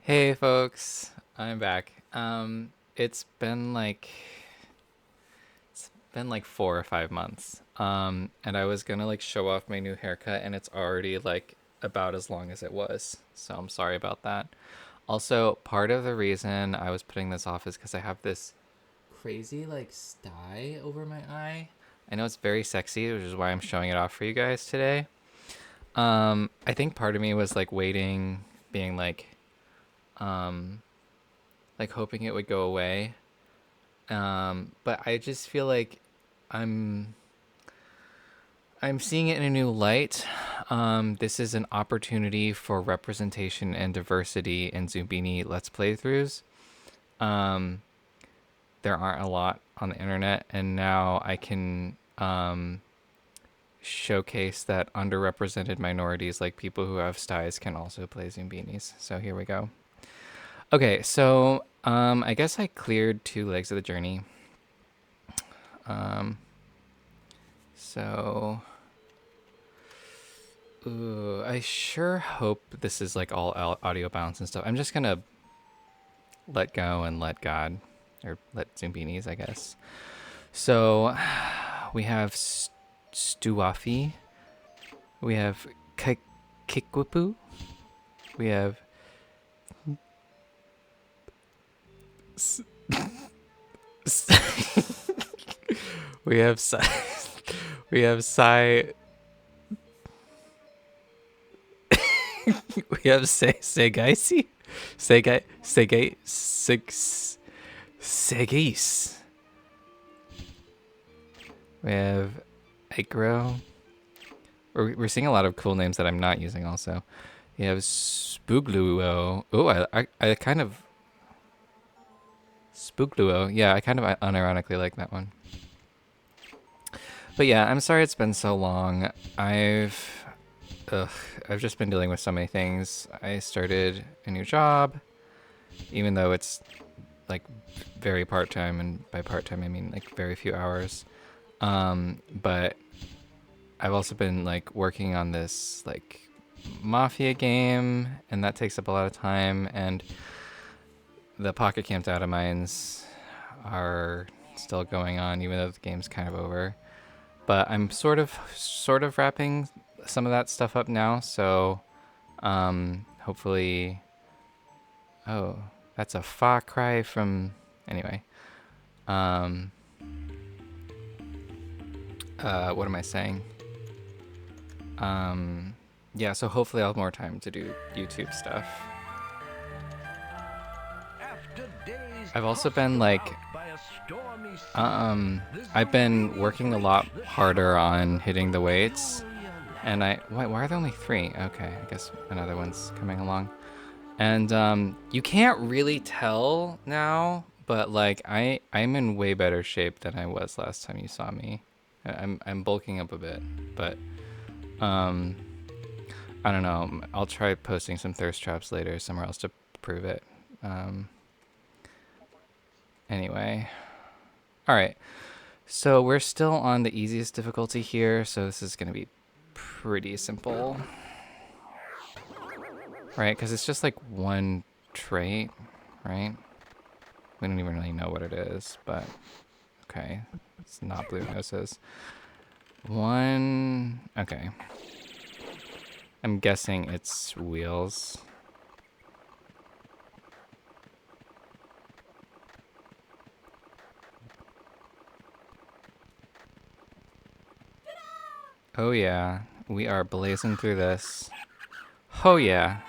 Hey folks, I'm back. It's been like 4 or 5 months. And I was gonna like show off my new haircut, and it's already like about as long as it was. So I'm sorry about that. Also, part of the reason I was putting this off is because I have this crazy like sty over my eye. I know it's very sexy, which is why I'm showing it off for you guys today. I think part of me was like waiting, being um, like hoping it would go away. But I just feel like I'm I'm seeing it in a new light. This is an opportunity for representation and diversity in Zoombini Let's playthroughs. Um, there aren't a lot on the internet, and now I can showcase that underrepresented minorities, like people who have styes, can also play Zoombinis. So here we go. Okay, so I guess I cleared 2 legs of the journey. Um, so Ooh, I sure hope this is like all audio bounce and stuff. I'm just gonna let go and let God, or let Zoombinis, I guess. So we have Stuafi, we have Kikwipu, we have S- we have we have we have Saigheice, Saigheice. We have Acro. We're seeing a lot of cool names that I'm not using also. You have Spoogluo. Oh, I kind of... Spoogluo. Yeah, I kind of unironically like that one. But yeah, I'm sorry it's been so long. Ugh, I've just been dealing with so many things. I started a new job, even though it's like very part-time, and by part-time I mean like very few hours. But I've also been like working on this like mafia game, and that takes up a lot of time, and the pocket camp data mines are still going on even though the game's kind of over. But I'm sort of wrapping some of that stuff up now, so hopefully... Oh, that's a far cry from... Anyway. Um what am I saying? Yeah, so hopefully I'll have more time to do YouTube stuff. I've also been like, I've been working a lot harder on hitting the weights, and why are there only 3? Okay, I guess another one's coming along. And you can't really tell now, but like I'm in way better shape than I was last time you saw me. I'm bulking up a bit, but um, I don't know. I'll try posting some thirst traps later somewhere else to prove it. Um, anyway, all right. So we're still on the easiest difficulty here, so this is gonna be pretty simple, right? Because it's just like one trait, right? We don't even really know what it is, but okay. It's not blue noses. One, okay. I'm guessing it's wheels. Oh yeah, we are blazing through this. Oh yeah.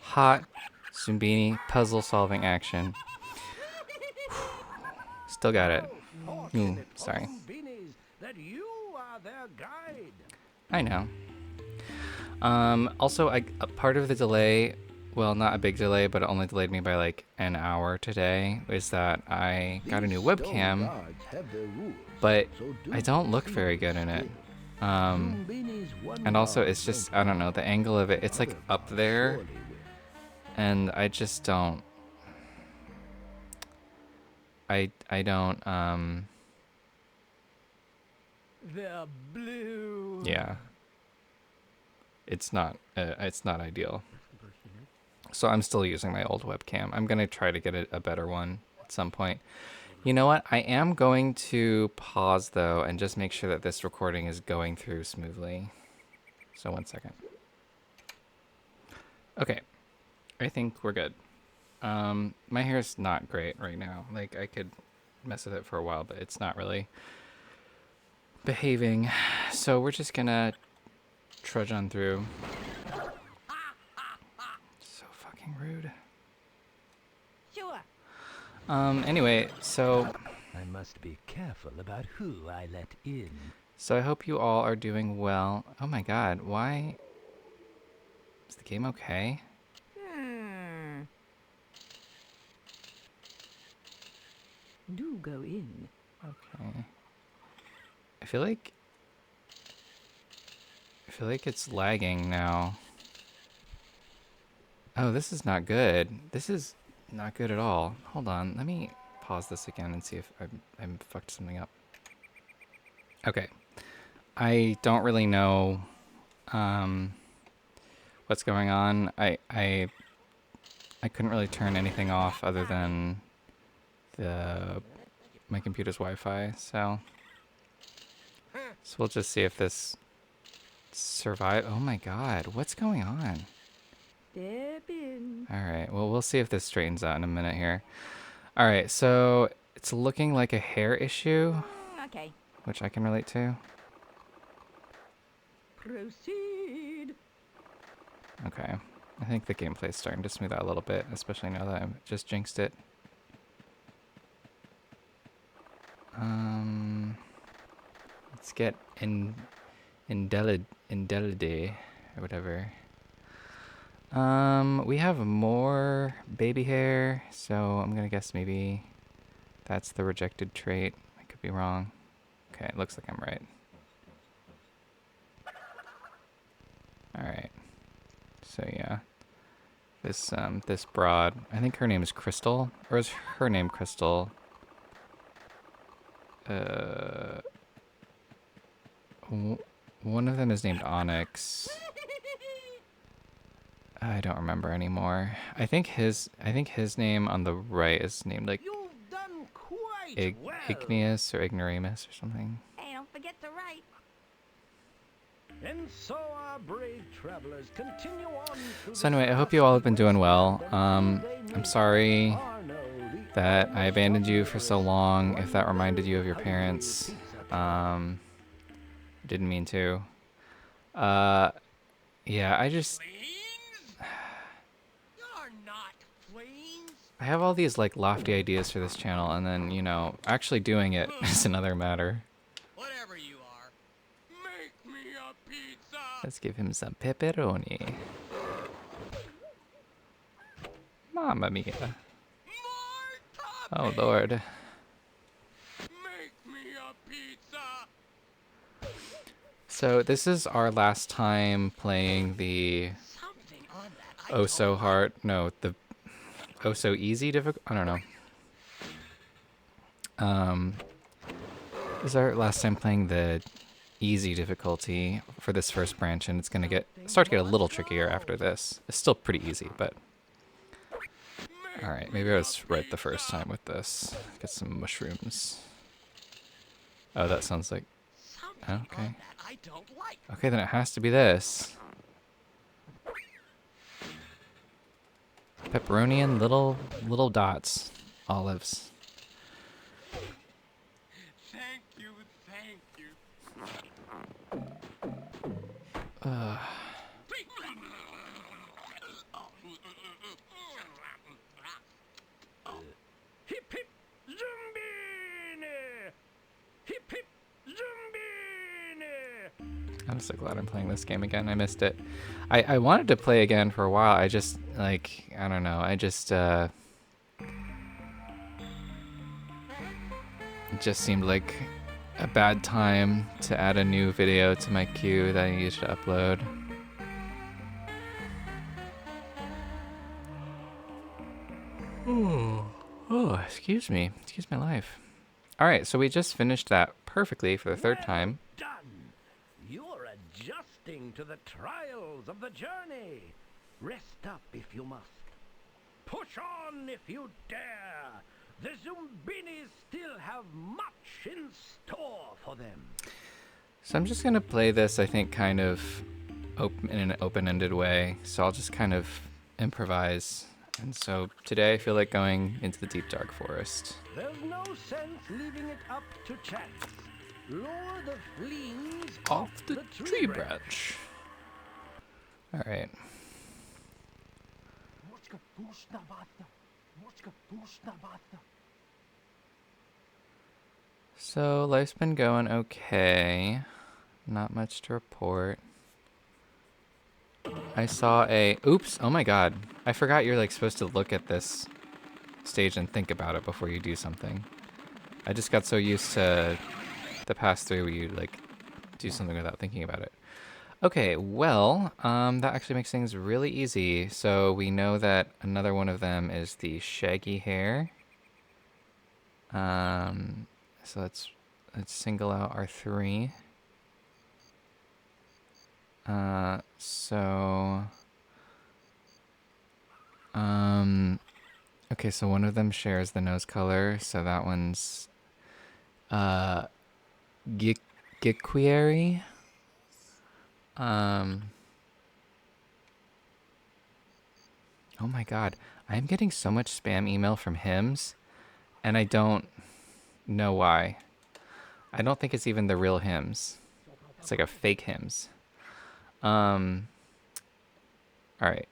Hot Zoombini puzzle solving action. Still got it. Ooh, sorry. I know. Also, a part of the delay, well, not a big delay, but it only delayed me by like an hour today, is that I got a new webcam, but I don't look very good in it. And also, it's just, I don't know, the angle of it, it's like up there, and I just don't, I don't, They're blue. yeah, it's not ideal. So I'm still using my old webcam. I'm going to try to get a better one at some point. You know what? I am going to pause, though, and just make sure that this recording is going through smoothly. So 1 second. Okay. I think we're good. My hair's not great right now. Like, I could mess with it for a while, but it's not really behaving. So we're just gonna trudge on through. So fucking rude. Sure. Anyway, so I must be careful about who I let in. So I hope you all are doing well. Oh my god, why? Is the game okay? Do go in. Okay. I feel like it's lagging now. Oh, this is not good. This is not good at all. Hold on, let me pause this again and see if I fucked something up. Okay. I don't really know what's going on. I couldn't really turn anything off other than my computer's Wi-Fi, so we'll just see if this survive. Oh my god, what's going on? Step in. All right, well, we'll see if this straightens out in a minute here. All right, so it's looking like a hair issue, Okay. which I can relate to. Proceed. Okay, I think the gameplay is starting to smooth out a little bit, especially now that I just jinxed it. Let's get Indelide or whatever. We have more baby hair, so I'm gonna guess maybe that's the rejected trait. I could be wrong. Okay, it looks like I'm right. Alright. So yeah. This broad, I think her name is Crystal, or is her name Crystal? One of them is named Onyx. I don't remember anymore. I think his name on the right is named like You've done quite well. Igneous or Ignoramus or something. Hey, don't forget to write. And so our brave travelers continue on. So anyway, I hope you all have been doing well. I'm sorry that I abandoned you for so long, if that reminded you of your parents. Didn't mean to. Yeah, I have all these like lofty ideas for this channel, and then, you know, actually doing it is another matter. Whatever you are, make me a pizza. Let's give him some pepperoni. Mamma mia. More Oh toppings. lord. Make me a pizza. So this is our last time playing the Something on that. oh so hard, no, the oh so easy difficult, I don't know. This is our last time playing the easy difficulty for this first branch, and it's gonna start to get a little trickier after this. It's still pretty easy, but all right, maybe I was right the first time with this. Get some mushrooms. Oh, that sounds like, Something okay. on that I don't like. Okay, then it has to be this. Pepperoni and little dots. Olives. Thank you, thank you. Hip hip Zoombini! Hip hip Zoombini! I'm so glad I'm playing this game again. I missed it. I wanted to play again for a while. I just, like, I don't know. It just seemed like a bad time to add a new video to my queue that I needed to upload. Oh, excuse me. Excuse my life. All right, so we just finished that perfectly for the third time. Done. You're adjusting to the trials of the journey. Rest up if you must. Push on if you dare. The Zoombinis still have much in store for them. So I'm just gonna play this, I think, kind of in an open-ended way. So I'll just kind of improvise. And so today I feel like going into the deep dark forest. There's no sense leaving it up to chance. Lure the fleas Off the tree branch. All right. So life's been going okay. Not much to report. I saw a... Oops! Oh my god. I forgot you're like supposed to look at this stage and think about it before you do something. I just got so used to the past three where you like do something without thinking about it. Okay, well, that actually makes things really easy. So we know that another one of them is the shaggy hair. So let's single out our three. Okay, so one of them shares the nose color, so that one's, Giquieri. Oh my god, I'm getting so much spam email from hymns, and I don't know why. I don't think it's even the real hymns. It's like a fake hymns. Alright,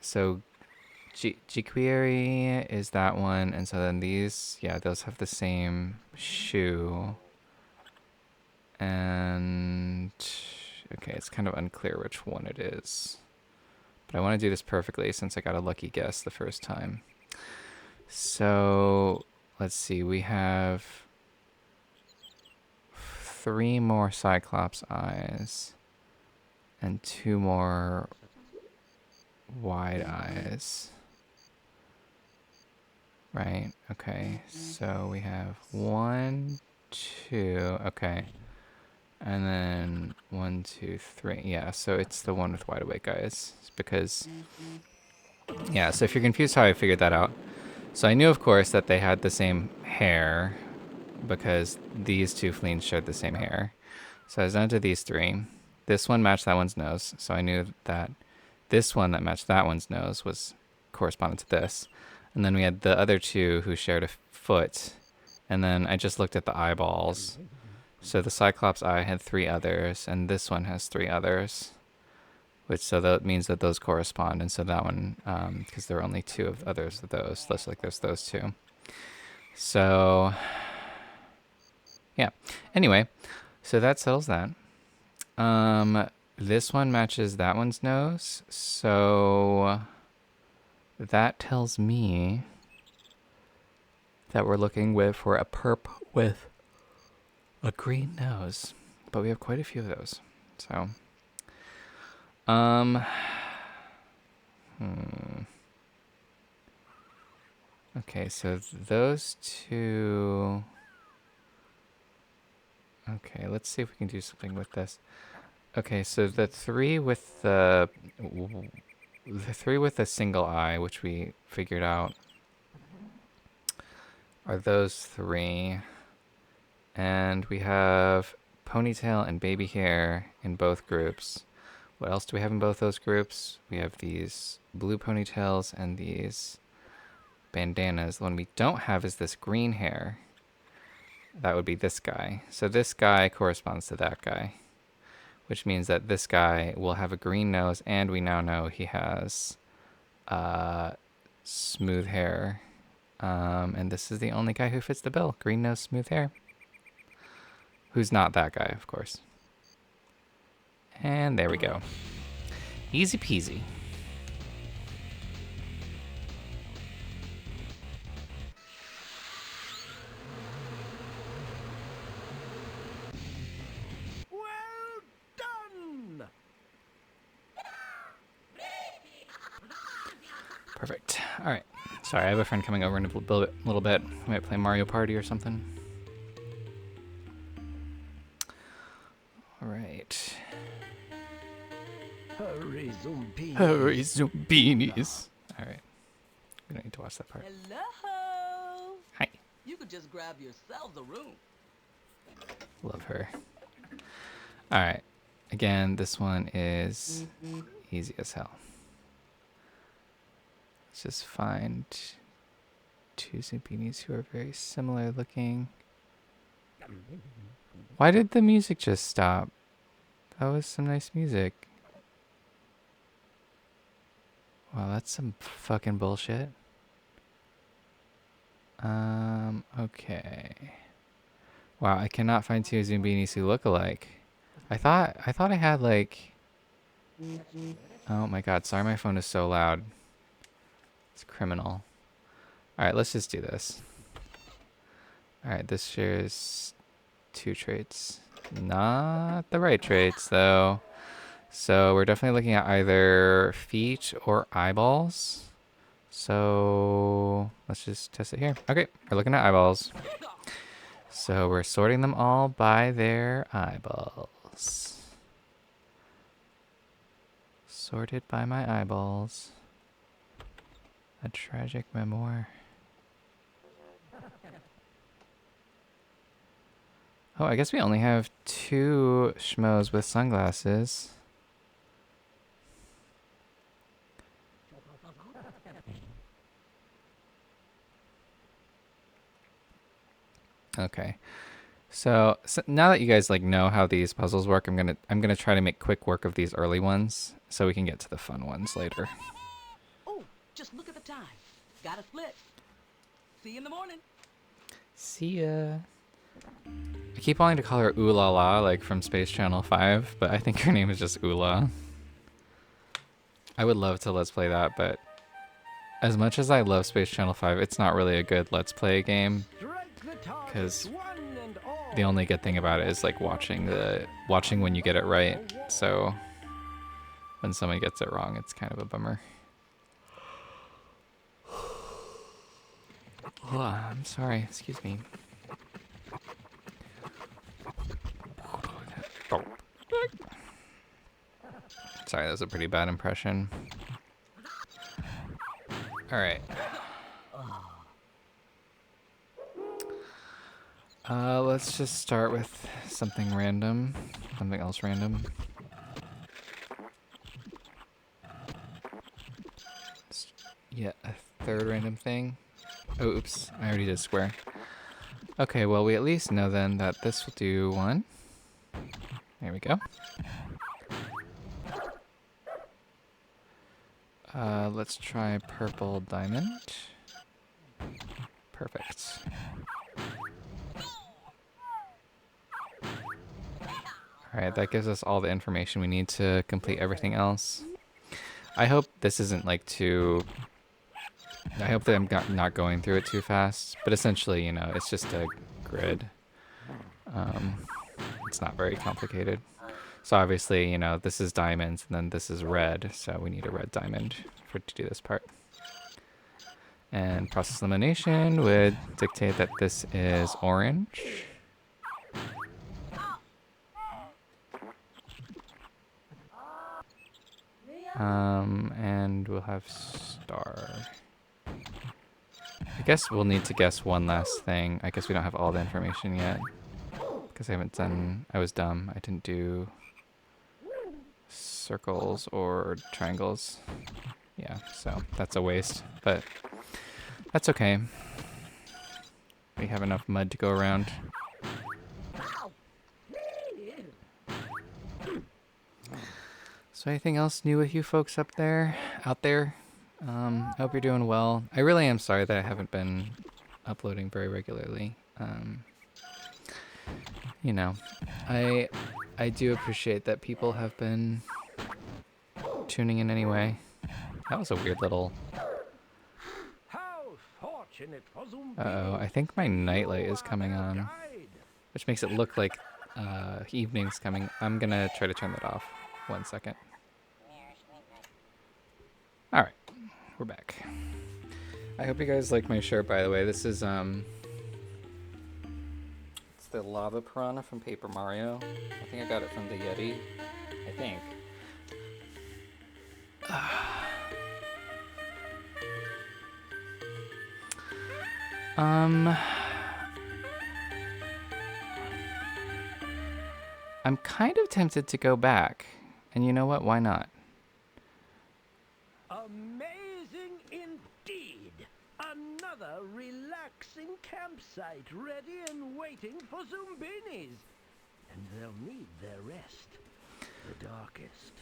so Giquieri is that one, and so then these, yeah, those have the same shoe. And okay, it's kind of unclear which one it is. But I want to do this perfectly since I got a lucky guess the first time. So let's see, we have 3 more Cyclops eyes and 2 more wide eyes. Right, okay, so we have 1, 2, okay. And then 1, 2, 3. Yeah, so it's the one with wide awake eyes. It's because, yeah, so if you're confused how I figured that out. So I knew, of course, that they had the same hair because these 2 fleens shared the same hair. So I was down to these 3. This one matched that one's nose. So I knew that this one that matched that one's nose was correspondent to this. And then we had the other 2 who shared a foot. And then I just looked at the eyeballs. So the Cyclops eye had 3 others, and this one has 3 others, which so that means that those correspond. And so that one, because there are only 2 of others of those, looks like there's those 2. So yeah. Anyway, so that settles that. This one matches that one's nose, so that tells me that we're looking for a perp with a green nose, but we have quite a few of those. So, okay, so those 2. Okay, let's see if we can do something with this. Okay, so the 3 with the 3 with a single eye, which we figured out, are those 3. And we have ponytail and baby hair in both groups. What else do we have in both those groups? We have these blue ponytails and these bandanas. The one we don't have is this green hair. That would be this guy. So this guy corresponds to that guy, which means that this guy will have a green nose, and we now know he has smooth hair. And this is the only guy who fits the bill. Green nose, smooth hair. Who's not that guy, of course. And there we go. Easy peasy. Well done! Perfect. All right. Sorry, I have a friend coming over in a little bit. We might play Mario Party or something. All right. Hurry, Zoombinis. Hurry, Zoombinis. All right. We don't need to to watch that part. Hello. Hi. You could just grab yourselves a room. Love her. All right. Again, this one is easy as hell. Let's just find two Zoombinis who are very similar looking. Why did the music just stop? That was some nice music. Wow, that's some fucking bullshit. Okay. Wow, I cannot find two Zoombinis who look alike. I thought I had like... Oh my god, sorry my phone is so loud. It's criminal. Alright, let's just do this. Alright, this shares 2 traits. Not the right traits, though. So we're definitely looking at either feet or eyeballs. So let's just test it here. Okay, we're looking at eyeballs. So we're sorting them all by their eyeballs. Sorted by my eyeballs. A tragic memoir. Oh, I guess we only have 2 schmoes with sunglasses. Okay. So now that you guys like know how these puzzles work, I'm gonna try to make quick work of these early ones so we can get to the fun ones later. Oh, just look at the time. Got a split. See you in the morning. See ya. I keep wanting to call her Ooh La La, like from Space Channel 5, but I think her name is just Oola. I would love to Let's Play that, but as much as I love Space Channel 5, it's not really a good Let's Play game, because the only good thing about it is like watching when you get it right. So when somebody gets it wrong, it's kind of a bummer. Oh, I'm sorry, excuse me. Sorry, that was a pretty bad impression. Alright. Let's just start with something random. Something else random. Yeah, a third random thing. Oh, oops. I already did square. Okay, well, we at least know then that this will do 1. There we go. Let's try purple diamond. Perfect. Alright, that gives us all the information we need to complete everything else. I hope this isn't like too... I hope that I'm not going through it too fast, but essentially, you know, it's just a grid. It's not very complicated. So obviously, you know, this is diamonds, and then this is red, so we need a red diamond to do this part. And process elimination would dictate that this is orange. And we'll have star. I guess we'll need to guess one last thing. I guess we don't have all the information yet. Because I was dumb. I didn't do circles or triangles. Yeah, so that's a waste, but that's okay. We have enough mud to go around. So anything else new with you folks out there? I hope you're doing well. I really am sorry that I haven't been uploading very regularly. You know, I do appreciate that people have been tuning in anyway. That was a weird little... Uh-oh, I think my nightlight is coming on, which makes it look like evening's coming. I'm gonna try to turn that off. 1 second. Alright, we're back. I hope you guys like my shirt, by the way. This is, it's the lava piranha from Paper Mario. I think I got it from the Yeti. I think. I'm kind of tempted to go back. And you know what? Why not? Amazing indeed. Another relaxing campsite ready and waiting for Zoombinis. And they'll need their rest. The darkest,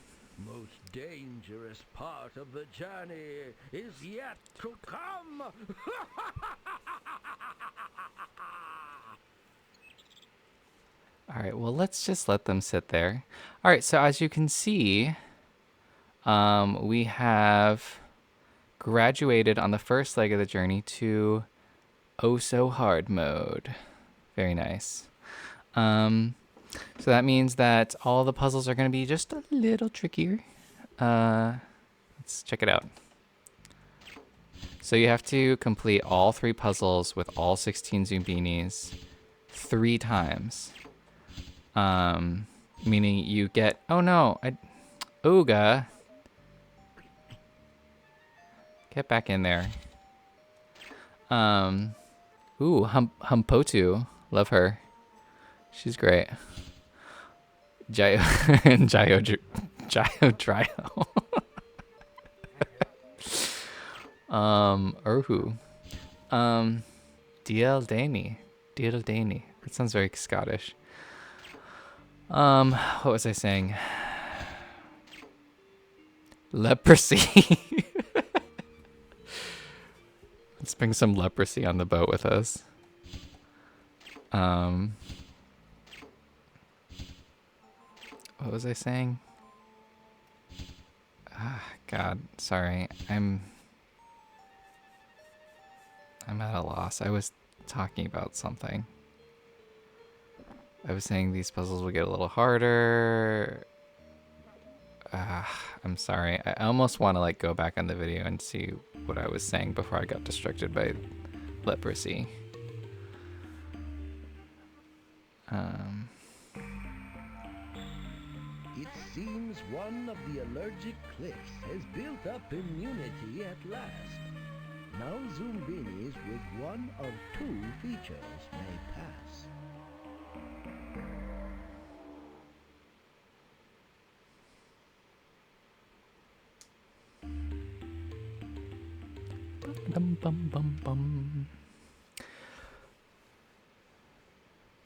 most dangerous part of the journey is yet to come. All right, well, let's just let them sit there. All right, so as you can see, we have graduated on the first leg of the journey to oh so hard mode. Very nice. So that means that all the puzzles are going to be just a little trickier. Let's check it out. So you have to complete all 3 puzzles with all 16 Zoombinis 3 times. Meaning you get... Oh no! Ooga! Get back in there. Ooh, Humpotu. Love her. She's great. Jayo Dryo. Urhu. Dieldani. That sounds very Scottish. What was I saying? Leprosy. Let's bring some leprosy on the boat with us. What was I saying? God, sorry. I'm at a loss. I was talking about something. I was saying these puzzles will get a little harder. I'm sorry. I almost want to like go back on the video and see what I was saying before I got distracted by leprosy. It seems one of the allergic cliffs has built up immunity at last. Now Zoombinis with one of 2 features may pass. Bum, bum, bum, bum.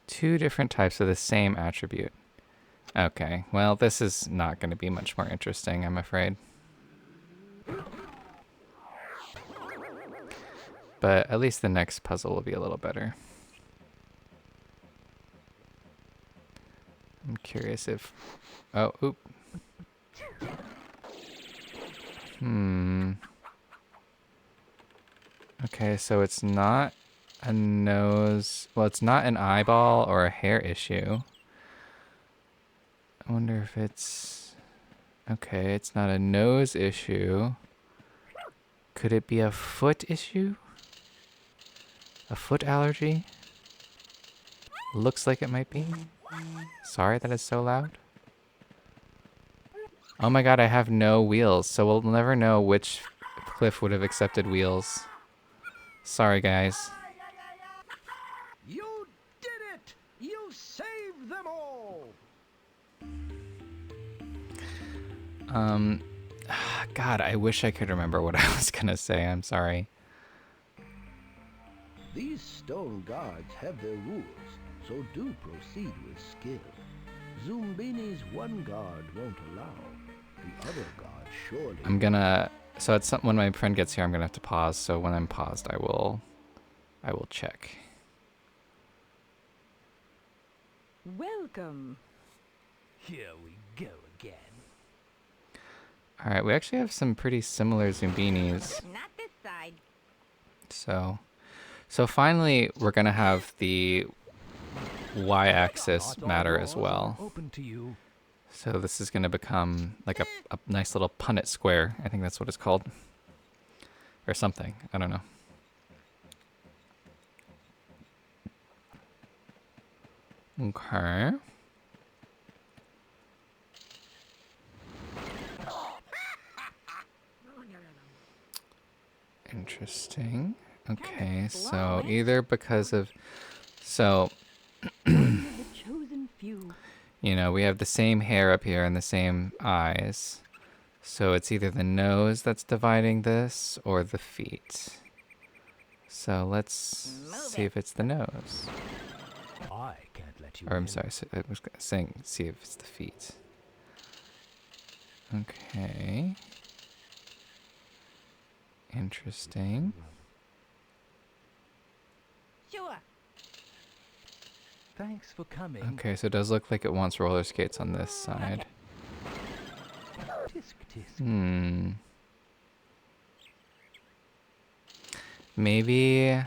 2 different types of the same attribute. Okay, well, this is not going to be much more interesting, I'm afraid. But at least the next puzzle will be a little better. I'm curious if... Oh, oop. Okay, so it's not a nose... Well, it's not an eyeball or a hair issue. I wonder if it's... Okay, it's not a nose issue. Could it be a foot issue? A foot allergy? Looks like it might be. Sorry that is so loud. Oh my god, I have no wheels, so we'll never know which cliff would have accepted wheels. Sorry, guys. You did it! You saved them all! God, I wish I could remember what I was gonna say. I'm sorry. These stone guards have their rules, so do proceed with skill. Zoombini's one guard won't allow. The other guard surely... I'm gonna... So it's when my friend gets here, I'm gonna have to pause. So when I'm paused, I will check. Welcome. Here we go again. All right, we actually have some pretty similar Zoombinis. Not this side. So finally, we're gonna have the y-axis matter as well. Open to you. So this is gonna become like a nice little Punnett square. I think that's what it's called, or something. I don't know. Okay. Interesting. Okay, slow, so eh? either because of... So, Only the chosen few. you know, we have the same hair up here and the same eyes. So it's either the nose that's dividing this or the feet. So let's see if it's the nose. I can't let you Or I'm in. sorry, I was saying see if it's the feet. Okay. Interesting. Sure. Thanks for coming. Okay, so it does look like it wants roller skates on this side. Tisk tisk. Hmm. Maybe...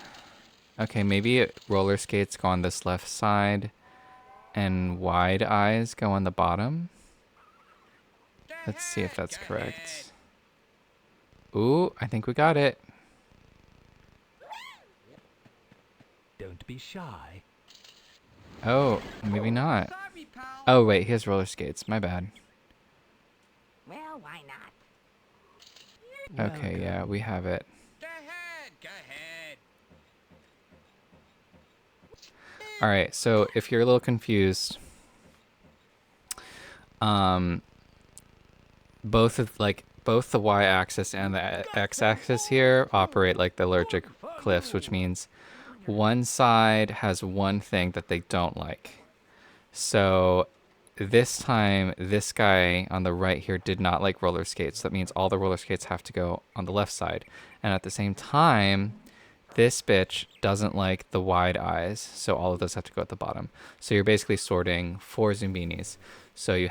Okay, maybe roller skates go on this left side and wide eyes go on the bottom. Let's see if that's correct. Ooh, I think we got it. Don't be shy. Oh, maybe not. Sorry, pal. Oh, wait, he has roller skates. My bad. Well, why not? Okay, yeah, we have it. Go ahead. Go ahead. All right, so if you're a little confused, both the y-axis and the x-axis here operate like the allergic cliffs, which means one side has one thing that they don't like. So this time, this guy on the right here did not like roller skates. That means all the roller skates have to go on the left side. And at the same time, this bitch doesn't like the wide eyes, so all of those have to go at the bottom. So you're basically sorting 4 Zoombinis. So if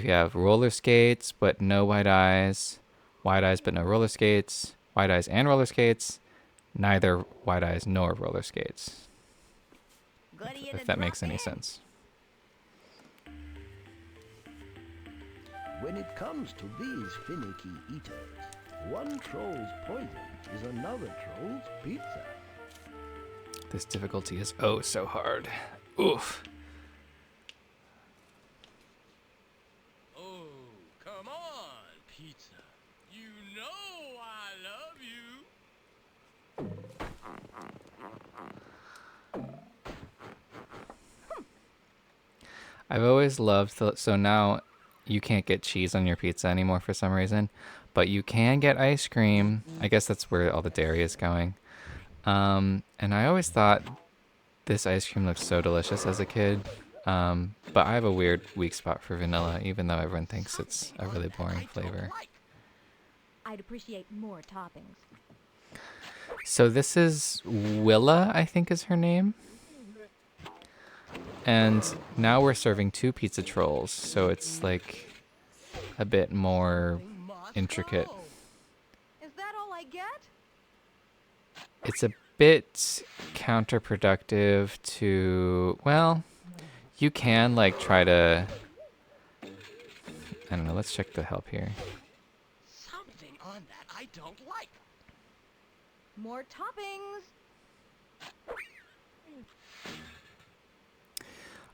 you have roller skates but no wide eyes but no roller skates, wide eyes and roller skates, neither wide eyes nor roller skates. Goody If that makes any sense. When it comes to these finicky eaters, one troll's poison is another troll's pizza. This difficulty is oh so hard. Oof. Oh, come on, pizza. You know I love you. I've always loved so now you can't get cheese on your pizza anymore for some reason, but you can get ice cream. I guess that's where all the dairy is going. And I always thought this ice cream looked so delicious as a kid. But I have a weak spot for vanilla, even though everyone thinks it's a really boring flavor. I'd appreciate more toppings. So this is Willa, I think is her name. And now we're serving 2 pizza trolls, so it's like a bit more intricate. Is that all I get? It's a bit counterproductive to, well, you can like try to, I don't know, let's check the help here. Something on that I don't like. More toppings.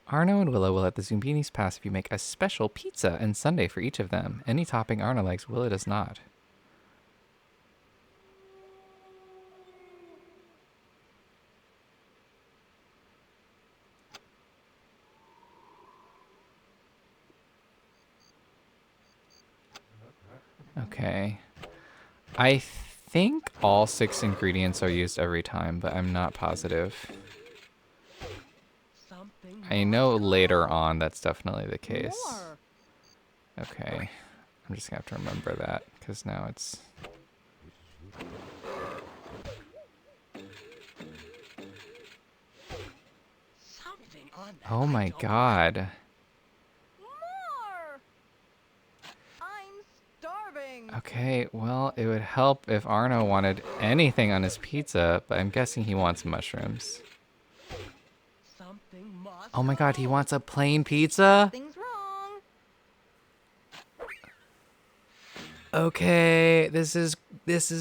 Arno and Willa will let the Zoombinis pass if you make a special pizza and sundae for each of them. Any topping Arno likes, Willa does not. Okay. I think all 6 ingredients are used every time, but I'm not positive. I know later on that's definitely the case. More. Okay. I'm just going to have to remember that, because now it's... Something on that Oh I my don't god. More. I'm starving. Okay, well, it would help if Arno wanted anything on his pizza, but I'm guessing he wants mushrooms. Something must Oh my god, he wants a plain pizza? Things wrong. Okay, this is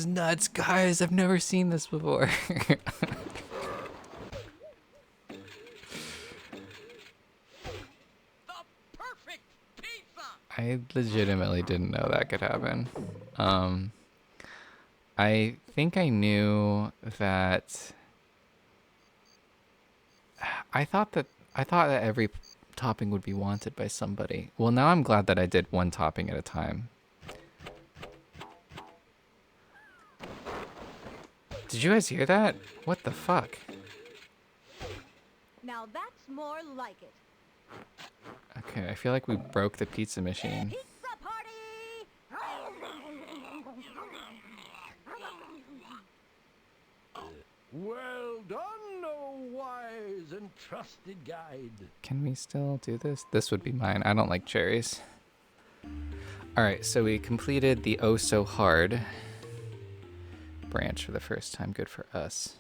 nuts, guys. I've never seen this before. the perfect pizza. I legitimately didn't know that could happen. I think I knew that. I thought that every topping would be wanted by somebody. Well, now I'm glad that I did one topping at a time. Did you guys hear that? What the fuck? Now that's more like it. Okay, I feel like we broke the pizza machine. Pizza party! Well done, O wise and trusted guide. Can we still do this? This would be mine. I don't like cherries. Alright, so we completed the oh so hard branch for the first time. Good for us.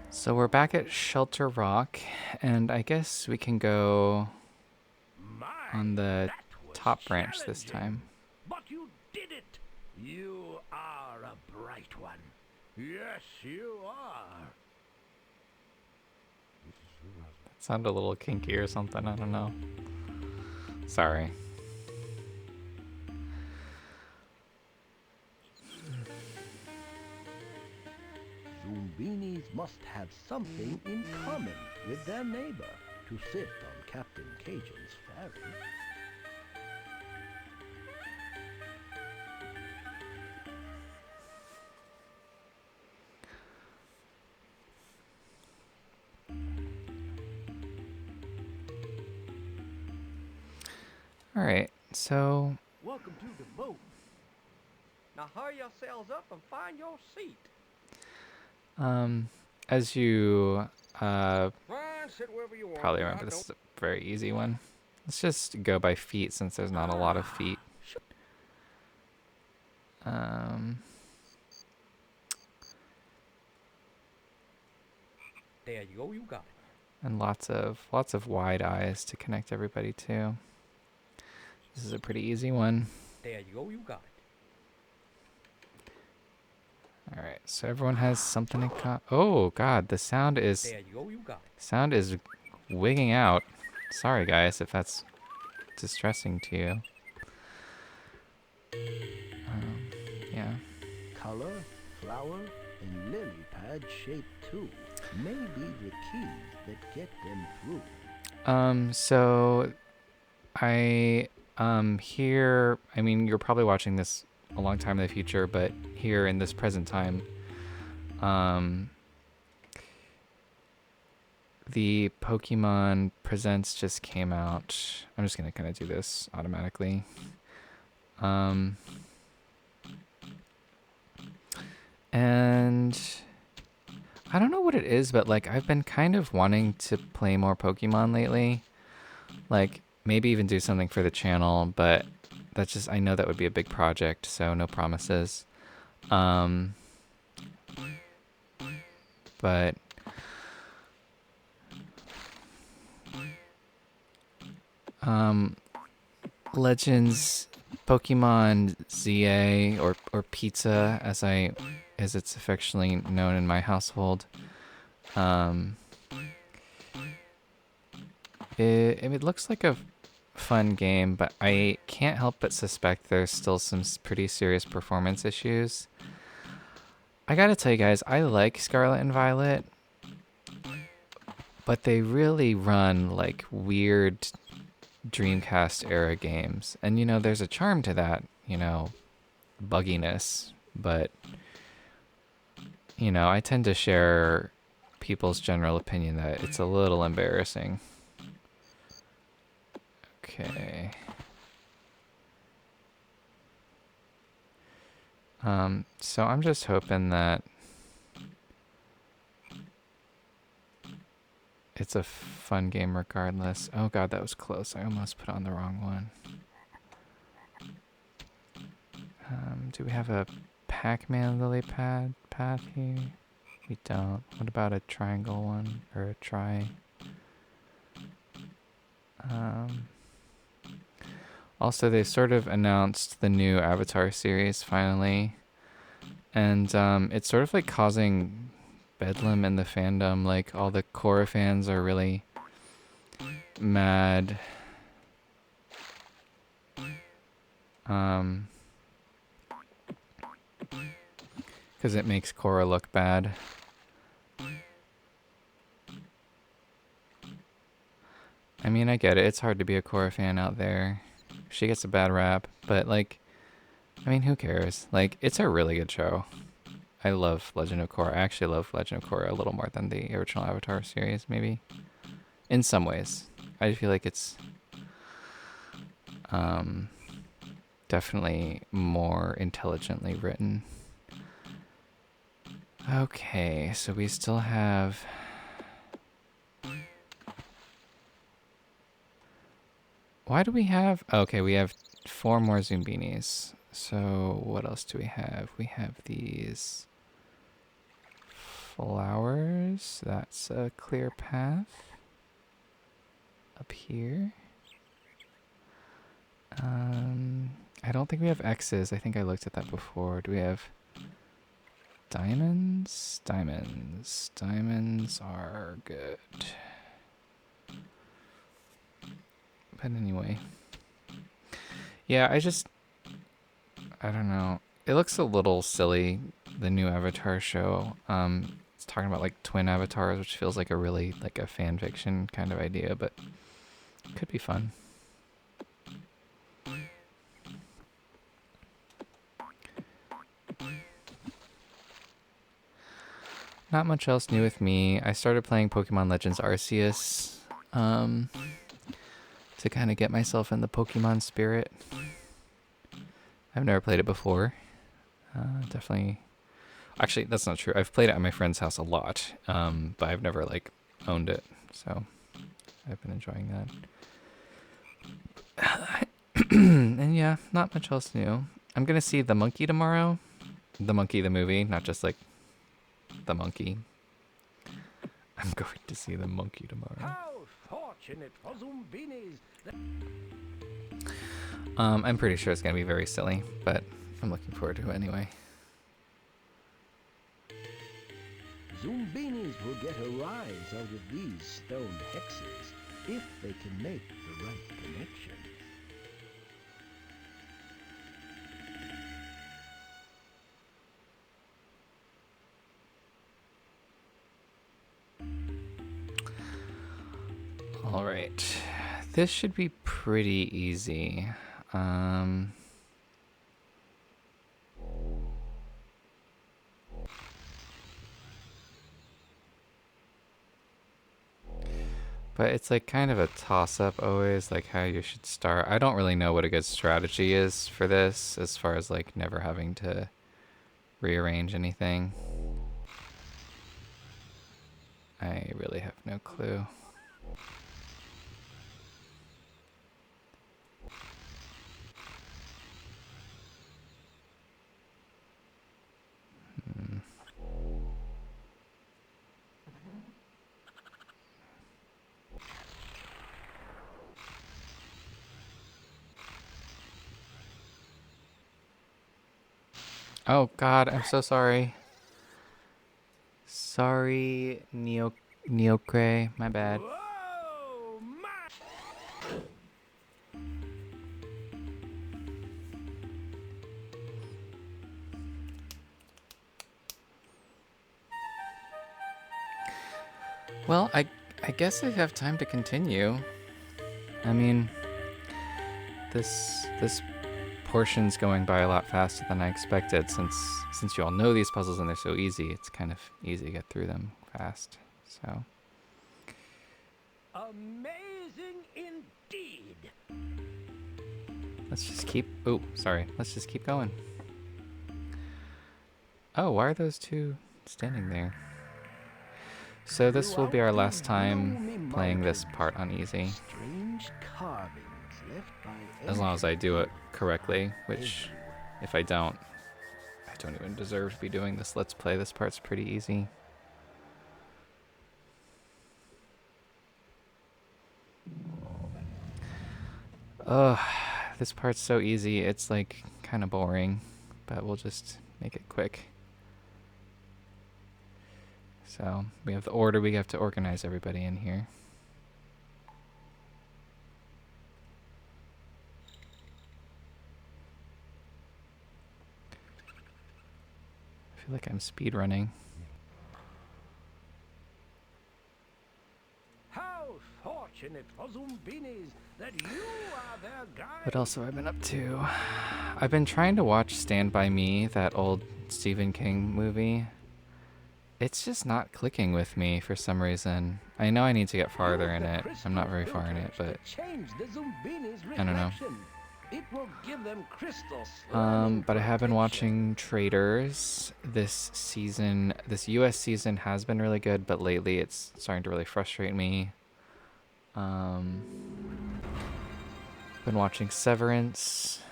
So we're back at Shelter Rock, and I guess we can go My, on the that was top branch this challenging. time. But you did it. You are a bright one. Yes, you are. That sounded a little kinky or something, I don't know. Sorry. Zoombinis must have something in common with their neighbor to sit on Captain Cajun's ferry. Alright, so Welcome to the boat. Now hurry yourselves up and find your seat. as you Fine, sit wherever you want. probably I remember, this don't- is a very easy one. Let's just go by feet since there's not a lot of feet. There you go, you got it. And lots of wide eyes to connect everybody to. This is a pretty easy one. There you go, you got it. All right, so everyone has something in common. Oh God, the sound is There you go, you got it. wigging out. Sorry guys if that's distressing to you. Yeah. Color, flower, and lily pad shape too may be the keys that get them through. So I here, I mean, you're probably watching this a long time in the future, but here in this present time, the Pokemon Presents just came out. I'm just gonna kind of do this automatically. And I don't know what it is, but like I've been kind of wanting to play more Pokemon lately. Like maybe even do something for the channel, but that's just, I know that would be a big project, so no promises. But Legends Pokemon ZA or Pizza as it's affectionately known in my household. It looks like a fun game, but I can't help but suspect there's still some pretty serious performance issues. I gotta tell you guys, I like Scarlet and Violet, but they really run like weird Dreamcast era games. And you know, there's a charm to that, you know, bugginess, but you know, I tend to share people's general opinion that it's a little embarrassing. Okay. So I'm just hoping that it's a fun game regardless. Oh god, that was close. I almost put on the wrong one. Do we have a Pac-Man lily pad path here? We don't. What about a triangle one or a tri? Also, they sort of announced the new Avatar series finally. And it's sort of like causing bedlam in the fandom. Like all the Korra fans are really mad. Because it makes Korra look bad. I mean, I get it. It's hard to be a Korra fan out there. She gets a bad rap, but like, I mean, who cares? Like, it's a really good show. I love Legend of Korra. I actually love Legend of Korra a little more than the original Avatar series, maybe. In some ways. I feel like it's definitely more intelligently written. Okay, so we still have... Why do we have... Okay, we have 4 more Zoombinis. So what else do we have? We have these flowers. That's a clear path. Up here. I don't think we have X's. I think I looked at that before. Do we have diamonds? Diamonds. Diamonds are good. But anyway. Yeah, I don't know. It looks a little silly, the new Avatar show. It's talking about like twin avatars, which feels like a really like a fan fiction kind of idea, but it could be fun. Not much else new with me. I started playing Pokemon Legends Arceus to kind of get myself in the Pokemon spirit. I've never played it before. Definitely. Actually, that's not true. I've played it at my friend's house a lot, but I've never like owned it. So I've been enjoying that. And yeah, not much else new. I'm gonna see The Monkey tomorrow. The Monkey, the movie, not just like the monkey. I'm going to see The Monkey tomorrow. How fortunate for Zoombinis that I'm pretty sure it's gonna be very silly, but I'm looking forward to it anyway. Zoombinis will get a rise out of these stone hexes if they can make the right connections. All right, this should be pretty easy. But it's like kind of a toss-up always, like how you should start. I don't really know what a good strategy is for this, as far as like never having to rearrange anything. I really have no clue. Oh God, I'm so sorry. Sorry, Neocre, my bad. Whoa, my! Well, I guess I have time to continue. I mean, this portion's going by a lot faster than I expected since you all know these puzzles and they're so easy. It's kind of easy to get through them fast. So, Amazing indeed. let's just keep let's just keep going. Oh, why are those two standing there? So this will be our last time playing this part on easy. Strange carvings left by As long as I do it correctly, which if I don't even deserve to be doing this Let's Play. This part's pretty easy. Ugh, this part's so easy, it's like kind of boring, but we'll just make it quick. So we have the order. We have to organize everybody in here. I feel like I'm speed running. How fortunate for Zoombinis that you are their guide. What else have I been up to? I've been trying to watch Stand By Me, that old Stephen King movie. It's just not clicking with me for some reason. I know I need to get farther in it. I'm not very far in it, but change the Zoombinis' I don't know. reflection. It will give them crystal But I have been watching Traders this season. This US season has been really good, but lately it's starting to really frustrate me. Been watching Severance.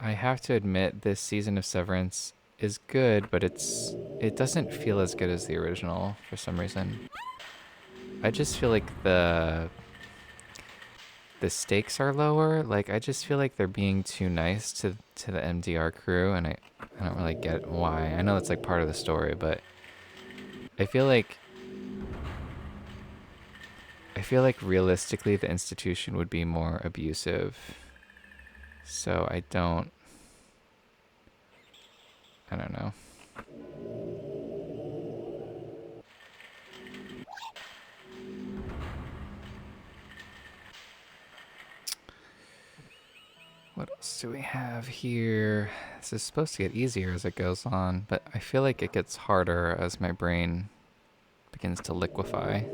I have to admit this season of Severance is good, but it doesn't feel as good as the original for some reason. I just feel like the stakes are lower. Like, I just feel like they're being too nice to the MDR crew, and I don't really get why. I know that's like part of the story, but I feel like realistically the institution would be more abusive. So I don't know. What else do we have here? This is supposed to get easier as it goes on, but I feel like it gets harder as my brain begins to liquefy.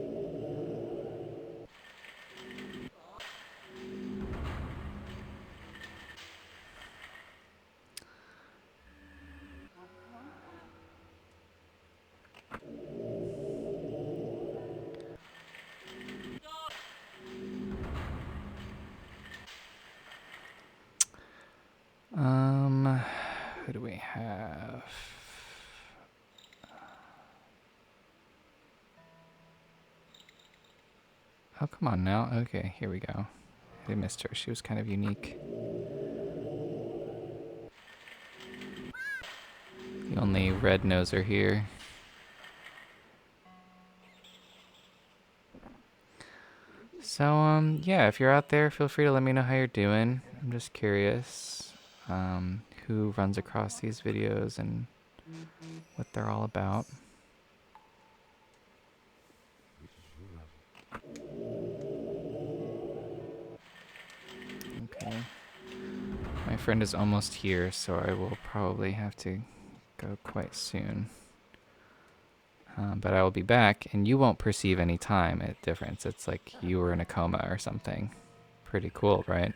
Who do we have? Oh, come on now. Okay, here we go. I missed her. She was kind of unique. The only red noser here. So, yeah, if you're out there, feel free to let me know how you're doing. I'm just curious who runs across these videos and what they're all about. Okay. My friend is almost here, so I will probably have to go quite soon. But I will be back, and you won't perceive any time difference. It's like you were in a coma or something. Pretty cool, right?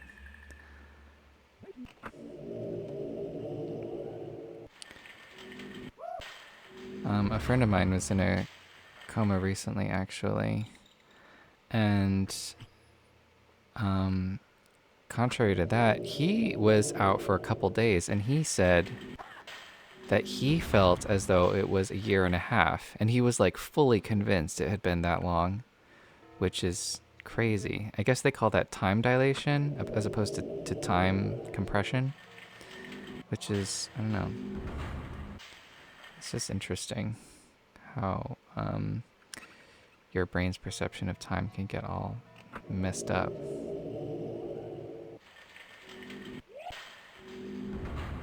A friend of mine was in a coma recently, actually. And contrary to that, he was out for a couple days, and he said that he felt as though it was a year and a half, and he was like fully convinced it had been that long, which is crazy. I guess they call that time dilation as opposed to time compression, which is, I don't know. It's just interesting how your brain's perception of time can get all messed up.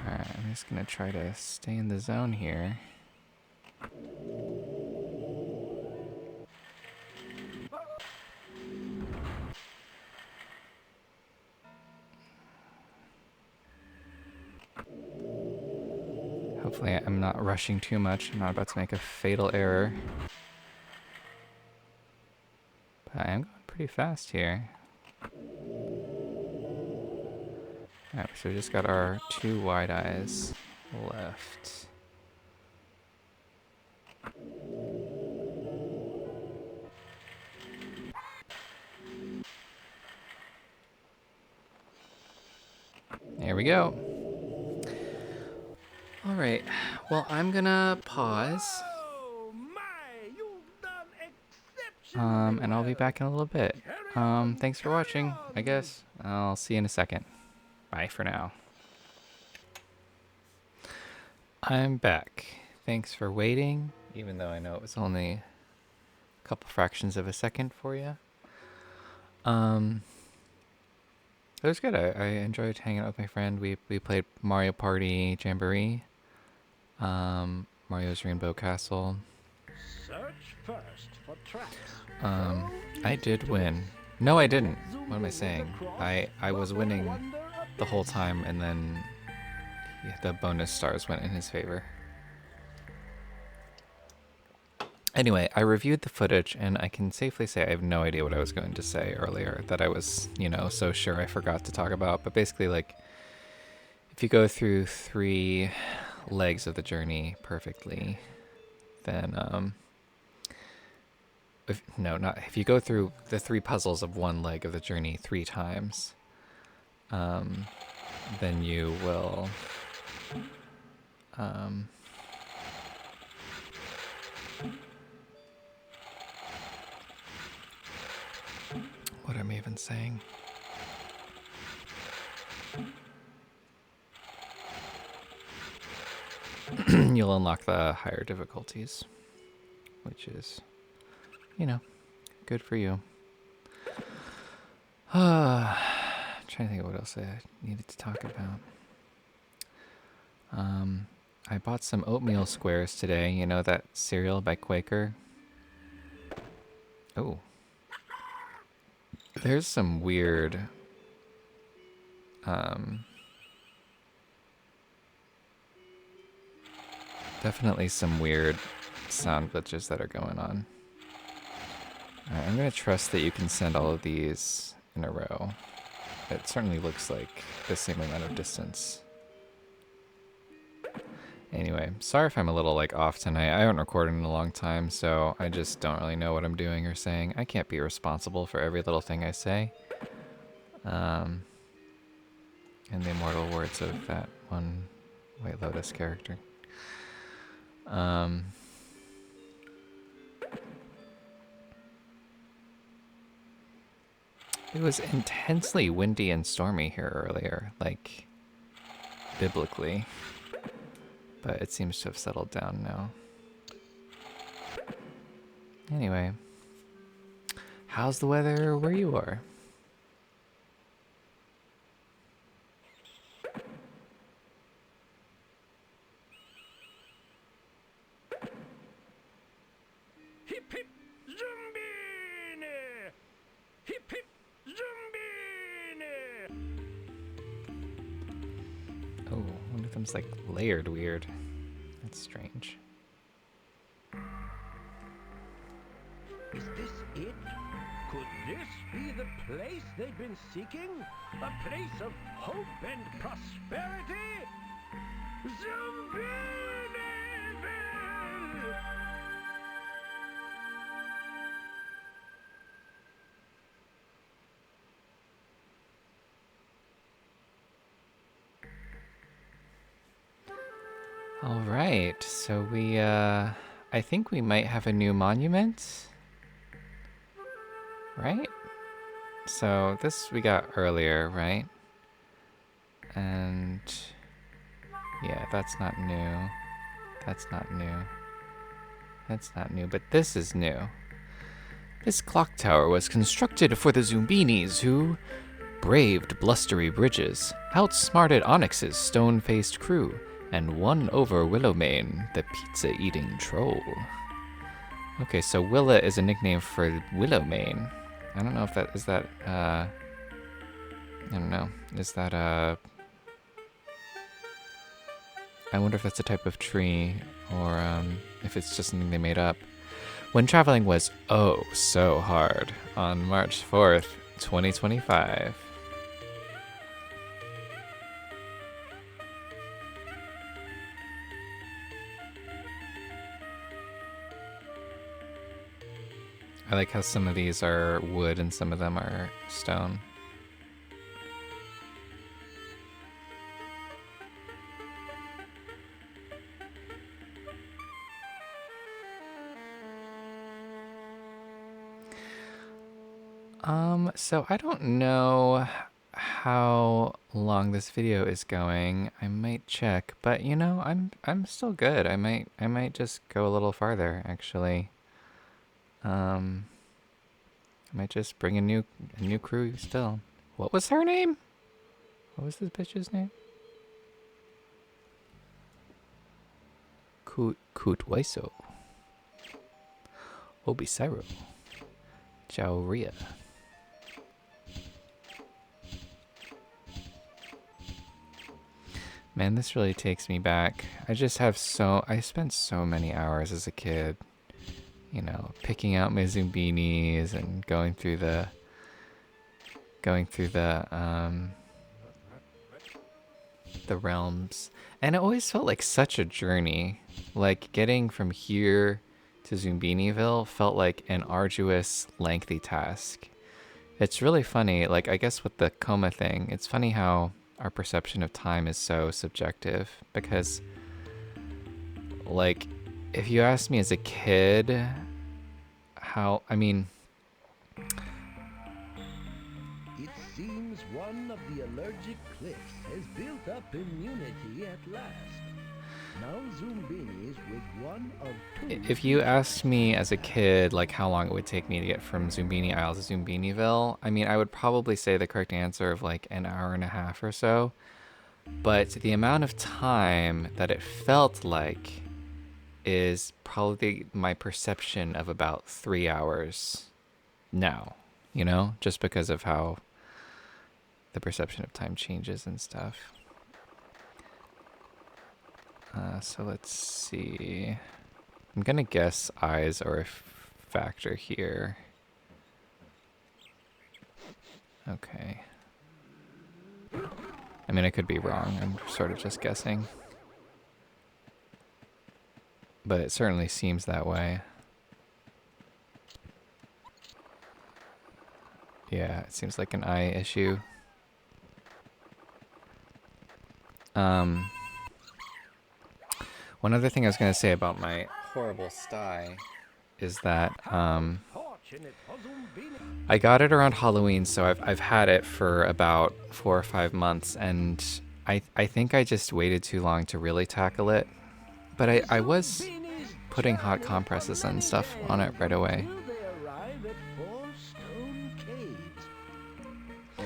Alright, I'm just gonna try to stay in the zone here. Hopefully I'm not rushing too much. I'm not about to make a fatal error. But I am going pretty fast here. Alright, so we just got our 2 wide eyes left. There we go. Alright, well, I'm gonna pause. Oh my, you've done exceptionally And I'll be well. back in a little bit. Thanks for watching, I guess. I'll see you in a second. Bye for now. I'm back. Thanks for waiting. even though I know it was only a couple fractions of a second for you. It was good. I enjoyed hanging out with my friend. We played Mario Party Jamboree, Mario's Rainbow Castle. Search first for traps. I did win. No, I didn't. What am I saying? I was winning the whole time, and then the bonus stars went in his favor. Anyway, I reviewed the footage, and I can safely say I have no idea what I was going to say earlier that I was, so sure I forgot to talk about. But basically, like, if you go through 3 legs of the journey perfectly, then, if you go through the 3 puzzles of 1 leg of the journey 3 times, then you will, what am I even saying? You'll unlock the higher difficulties, which is, good for you. Trying to think of what else I needed to talk about. I bought some oatmeal squares today. That cereal by Quaker. Oh. There's some weird, definitely some weird sound glitches that are going on. Alright, I'm going to trust that you can send all of these in a row. It certainly looks like the same amount of distance. Anyway, sorry if I'm a little, off tonight. I haven't recorded in a long time, so I just don't really know what I'm doing or saying. I can't be responsible for every little thing I say. In the immortal words of that one White Lotus character. It was intensely windy and stormy here earlier, biblically. But it seems to have settled down now. Anyway, how's the weather where you are? Hip hip Zoombini! Hip hip Zoombini! Oh, one of them's layered weird. That's strange. Is this it? Could this be the place they've been seeking? A place of hope and prosperity? Zoombinisville! All right, so I think we might have a new monument, right? So this we got earlier, right? And yeah, that's not new. That's not new. That's not new, but this is new. This clock tower was constructed for the Zoombinis who braved blustery bridges, outsmarted Onyx's stone-faced crew, and won over Willowmane, the pizza-eating troll. Okay, so Willa is a nickname for Willowmane. I don't know if that is that. I don't know. Is that I wonder if that's a type of tree, or if it's just something they made up. When traveling was oh so hard on March 4th, 2025. I like how some of these are wood and some of them are stone. So I don't know how long this video is going. I might check, but you know, I'm still good. I might just go a little farther actually. I might just bring a new crew still. What was her name? What was this bitch's name? Kutwaiso. Obisaro. Jauria. Man, this really takes me back. I spent so many hours as a kid, you know, picking out my Zoombinis and going through the realms. And it always felt like such a journey. Like getting from here to Zoombiniville felt like an arduous, lengthy task. It's really funny, like I guess with the coma thing, it's funny how our perception of time is so subjective because like if you asked me as a kid how, I mean, It seems one of the allergic cliffs has built up immunity at last. Now Zoombinis with one of two. if you asked me as a kid like how long it would take me to get from Zoombini Isle to Zoombiniville, I mean I would probably say the correct answer of like an hour and a half or so. But the amount of time that it felt like is probably my perception of about 3 hours now, you know, just because of how the perception of time changes and stuff. So let's see. I'm gonna guess eyes are a factor here. Okay. I mean, I could be wrong. I'm sort of just guessing. But it certainly seems that way. Yeah, it seems like an eye issue. One other thing I was going to say about my horrible stye is that Fortunate for Zoombini. I got it around Halloween, so I've had it for about 4 or 5 months, and I think I just waited too long to really tackle it. But I was Zoombinis putting hot journey compresses and already stuff on it right away. till they arrive at 4 stone caves. Oh,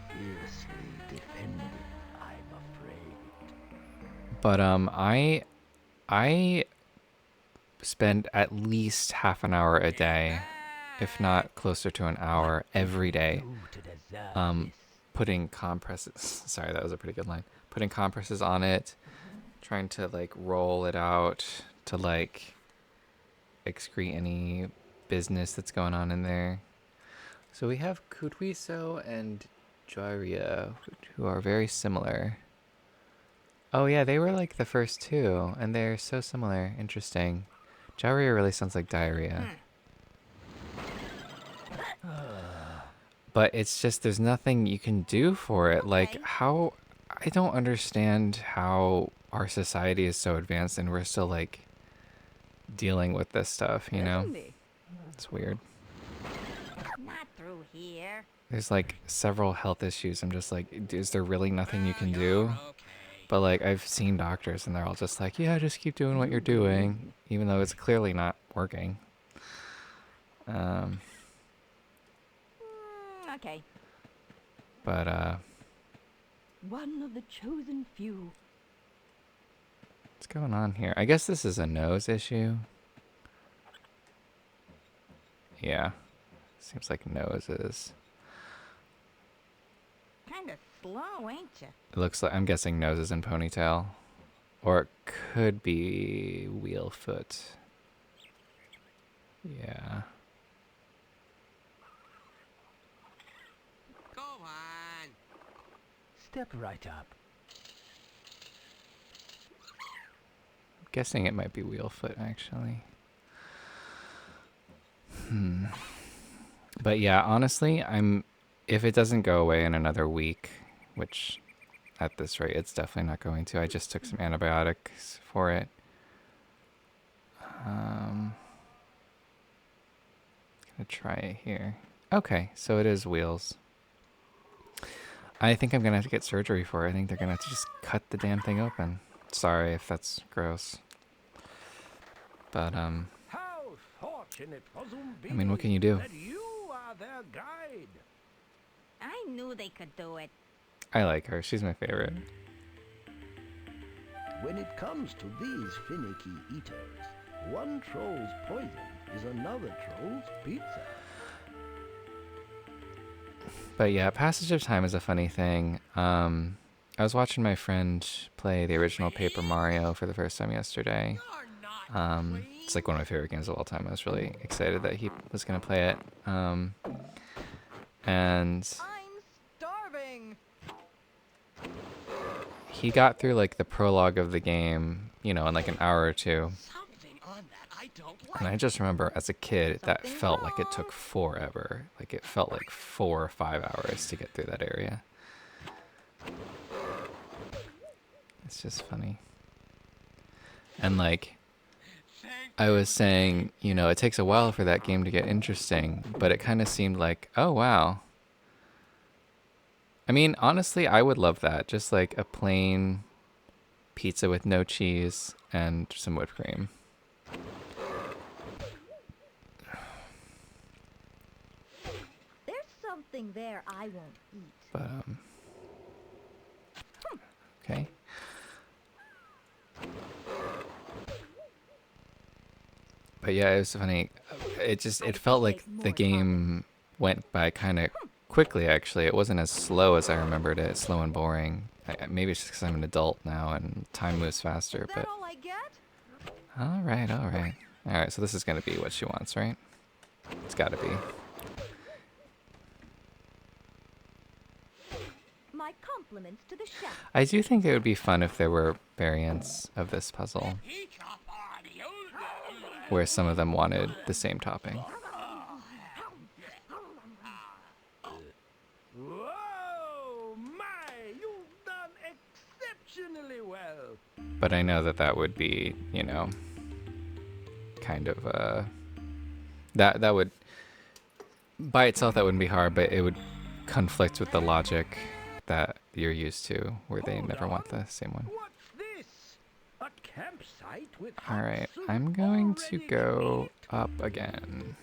fiercely defended, I'm afraid. But I spend at least half an hour a day, if not closer to an hour every day, Do to deserve this. putting compresses. Sorry, that was a pretty good line. Putting compresses on it, trying to like roll it out to like excrete any business that's going on in there. So we have Kutwiso and Joiria, who are very similar. Oh yeah, they were like the first two, and they're so similar. Interesting. Joiria really sounds like diarrhea. But it's just there's nothing you can do for it. Like Okay. how I don't understand how our society is so advanced and we're still like dealing with this stuff, you know? It's weird. Not through here. There's like several health issues. I'm just like, is there really nothing you can do? Okay. But like I've seen doctors and they're all just like, yeah, just keep doing what you're doing, even though it's clearly not working. Okay. But One of the chosen few. what's going on here? I guess this is a nose issue. Yeah. Seems like noses. Kind of slow, ain't you? It looks like, I'm guessing noses and ponytail. Or it could be wheel foot. Yeah. Go on. Step right up. I'm guessing it might be wheel foot actually. But yeah, honestly, if it doesn't go away in another week, which at this rate it's definitely not going to. I just took some antibiotics for it. Gonna try it here. Okay, so it is wheels. I think I'm gonna have to get surgery for it. I think they're gonna have to just cut the damn thing open. Sorry if that's gross. But How fortunate for Zoombini I mean, what can you do? that you are their guide. I knew they could do it. I like her. She's my favorite. When it comes to these finicky eaters, one troll's poison is another troll's pizza. But yeah, passage of time is a funny thing. I was watching my friend play the original Paper Mario for the first time yesterday. You're not It's like one of my favorite games of all time. I was really excited that he was going to play it. And I'm starving. he got through like the prologue of the game, you know, in like an hour or two. something on that I don't like. And I just remember as a kid, that Something's felt like it wrong. took forever. Like it felt like 4 or 5 hours to get through that area. It's just funny. And like, Thank I was saying, you know, it takes a while for that game to get interesting, but it kind of seemed like, oh wow. I mean, honestly, I would love that. Just like a plain pizza with no cheese and some whipped cream. There's something there I won't eat. But okay. But yeah, it was funny. It felt like the game went by kind of quickly. Actually, it wasn't as slow as I remembered it. Slow and boring. Maybe it's just because I'm an adult now and time moves faster. Is But that all I get? all right, all right, all right. So this is gonna be what she wants, right? It's got to be. My compliments to the chef. I do think it would be fun if there were variants of this puzzle pizza party. where some of them wanted the same topping. Whoa, my! You've done exceptionally well. But I know that that would be, you know, kind of that would by itself that wouldn't be hard, but it would conflict with the logic that you're used to, where they Hold never want on. the same one. What's this? A campsite with All hot right, soup I'm going all to ready go eat? up again.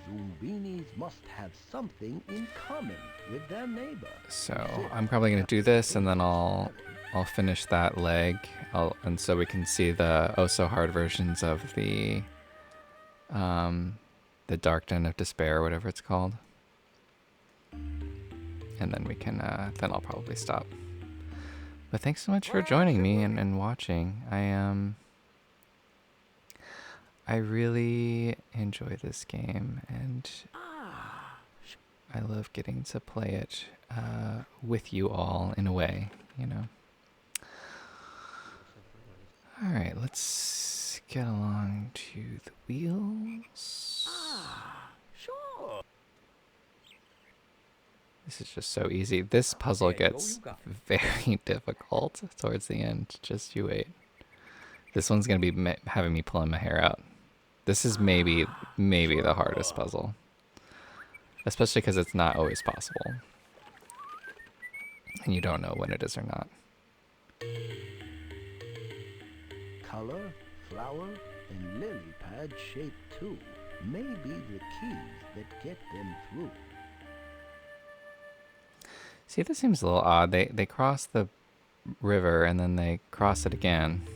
Zoombinis must have something in common with their neighbor. So I'm probably gonna do this, and then I'll finish that leg, and so we can see the oh so hard versions of the Dark Den of Despair, whatever it's called, and then we can then I'll probably stop. But thanks so much for joining me and watching. I really enjoy this game, and I love getting to play it with you all in a way, you know. All right, let's get along to the wheels. Sure. This is just so easy. This puzzle There you go, gets you got very difficult towards the end. Just you wait. This one's gonna be having me pulling my hair out. This is maybe the hardest puzzle, especially because it's not always possible, and you don't know when it is or not. Color, flower, and lily pad shape too may be the keys that get them through. See, this seems a little odd. They cross the river and then they cross it again.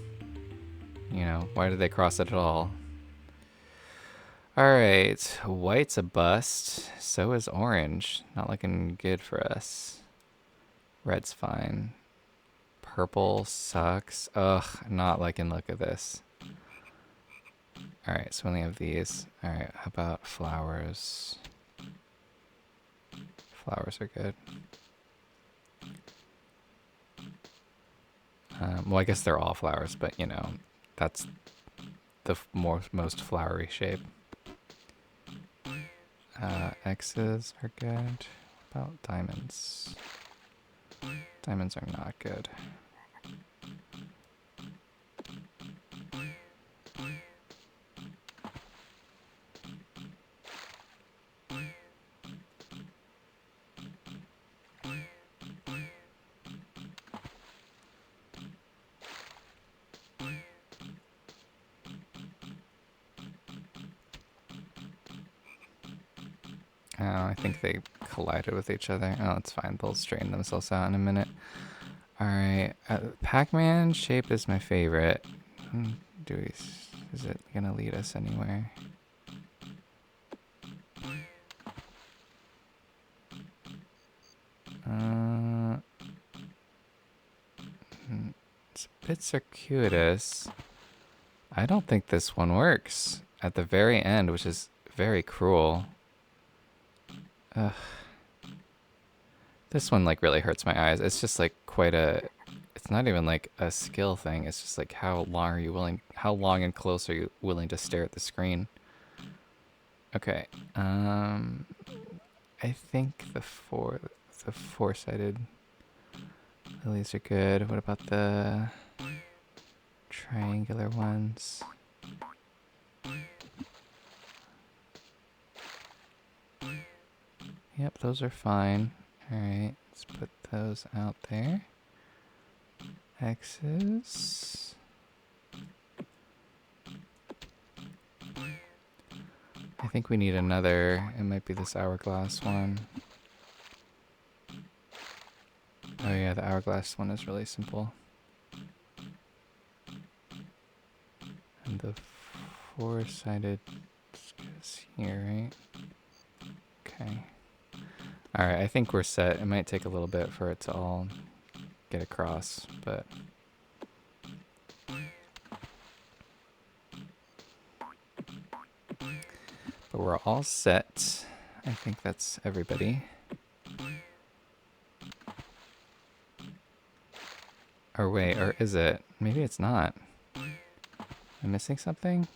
You know, why did they cross it at all? Alright, white's a bust. So is orange. Not looking good for us. Red's fine. Purple sucks. Ugh, not liking the look of this. Alright, so we only have these. Alright, how about flowers? Flowers are good. Well, I guess they're all flowers, but you know, that's the most flowery shape. X's are good. What about diamonds? Diamonds are not good. Oh, I think they collided with each other. Oh, it's fine. They'll straighten themselves out in a minute. Alright. Pac-Man shape is my favorite. Is it going to lead us anywhere? It's a bit circuitous. I don't think this one works at the very end, which is very cruel. Ugh. This one like really hurts my eyes. It's just like quite a, it's not even like a skill thing. It's just like how long and close are you willing to stare at the screen? Okay. I think the four-sided lilies are good. What about the triangular ones? Yep, those are fine. Alright, let's put those out there. X's. I think we need another. It might be this hourglass one. Oh yeah, the hourglass one is really simple. And the four-sided is here, right? Okay. Alright, I think we're set. It might take a little bit for it to all get across, but... But we're all set. I think that's everybody. Or wait, or is it? Maybe it's not. Am I missing something?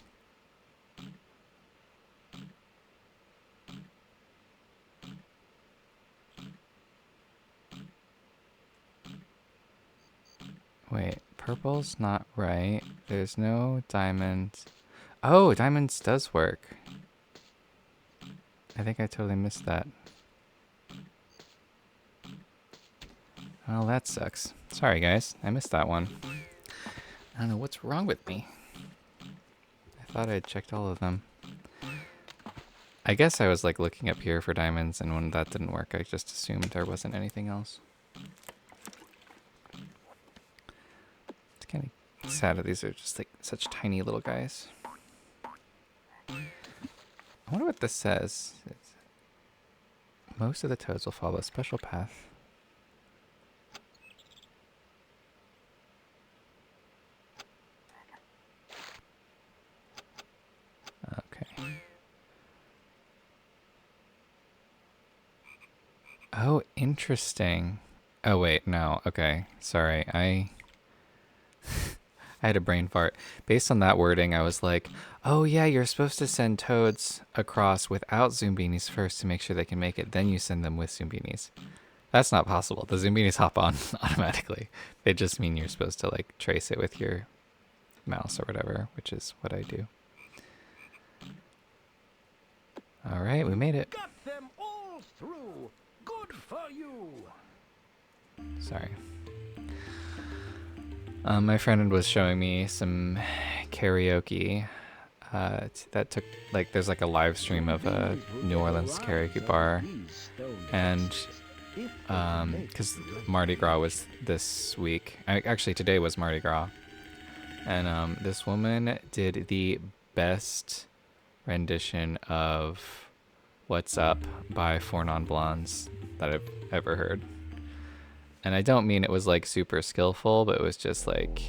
Wait, purple's not right. There's no diamond. Oh, diamonds does work. I think I totally missed that. Well, that sucks. Sorry, guys. I missed that one. I don't know what's wrong with me. I thought I'd checked all of them. I guess I was like looking up here for diamonds, and when that didn't work, I just assumed there wasn't anything else. It's kind of sad that these are just like such tiny little guys. I wonder what this says. Most of the toads will follow a special path. Okay. Oh, interesting. Oh, wait, no. Okay, sorry. I had a brain fart. Based on that wording, I was like, oh yeah, you're supposed to send toads across without Zoombinis first to make sure they can make it. Then you send them with Zoombinis. That's not possible. The Zoombinis hop on automatically. They just mean you're supposed to like trace it with your mouse or whatever, which is what I do. All right, we made it. Got them all through. Good for you. Sorry. My friend was showing me some karaoke. That took like there's like a live stream of a New Orleans karaoke bar, and because Mardi Gras was this week. Actually, today was Mardi Gras, and this woman did the best rendition of "What's Up" by Four Non Blondes that I've ever heard. And I don't mean it was like super skillful, but it was just like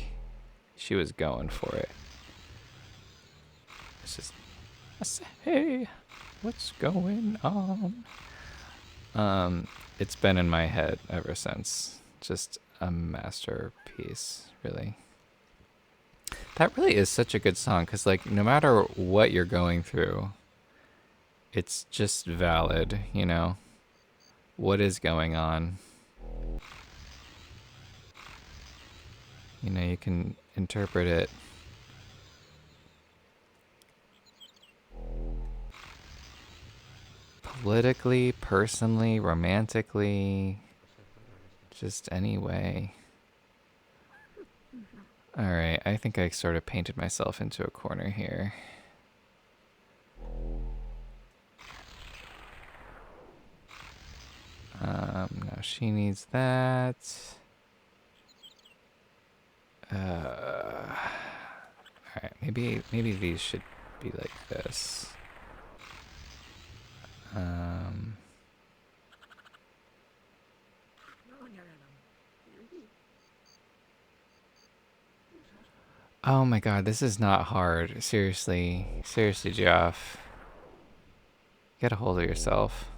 she was going for it. It's just, I say, hey, what's going on? It's been in my head ever since. Just a masterpiece, really. That really is such a good song, because like no matter what you're going through, it's just valid, you know? What is going on? You know, you can interpret it politically, personally, romantically, just any way. Alright, I think I sort of painted myself into a corner here. she needs that. Alright, maybe these should be like this. Oh my god, this is not hard. Seriously. Seriously, Geoff. Get a hold of yourself.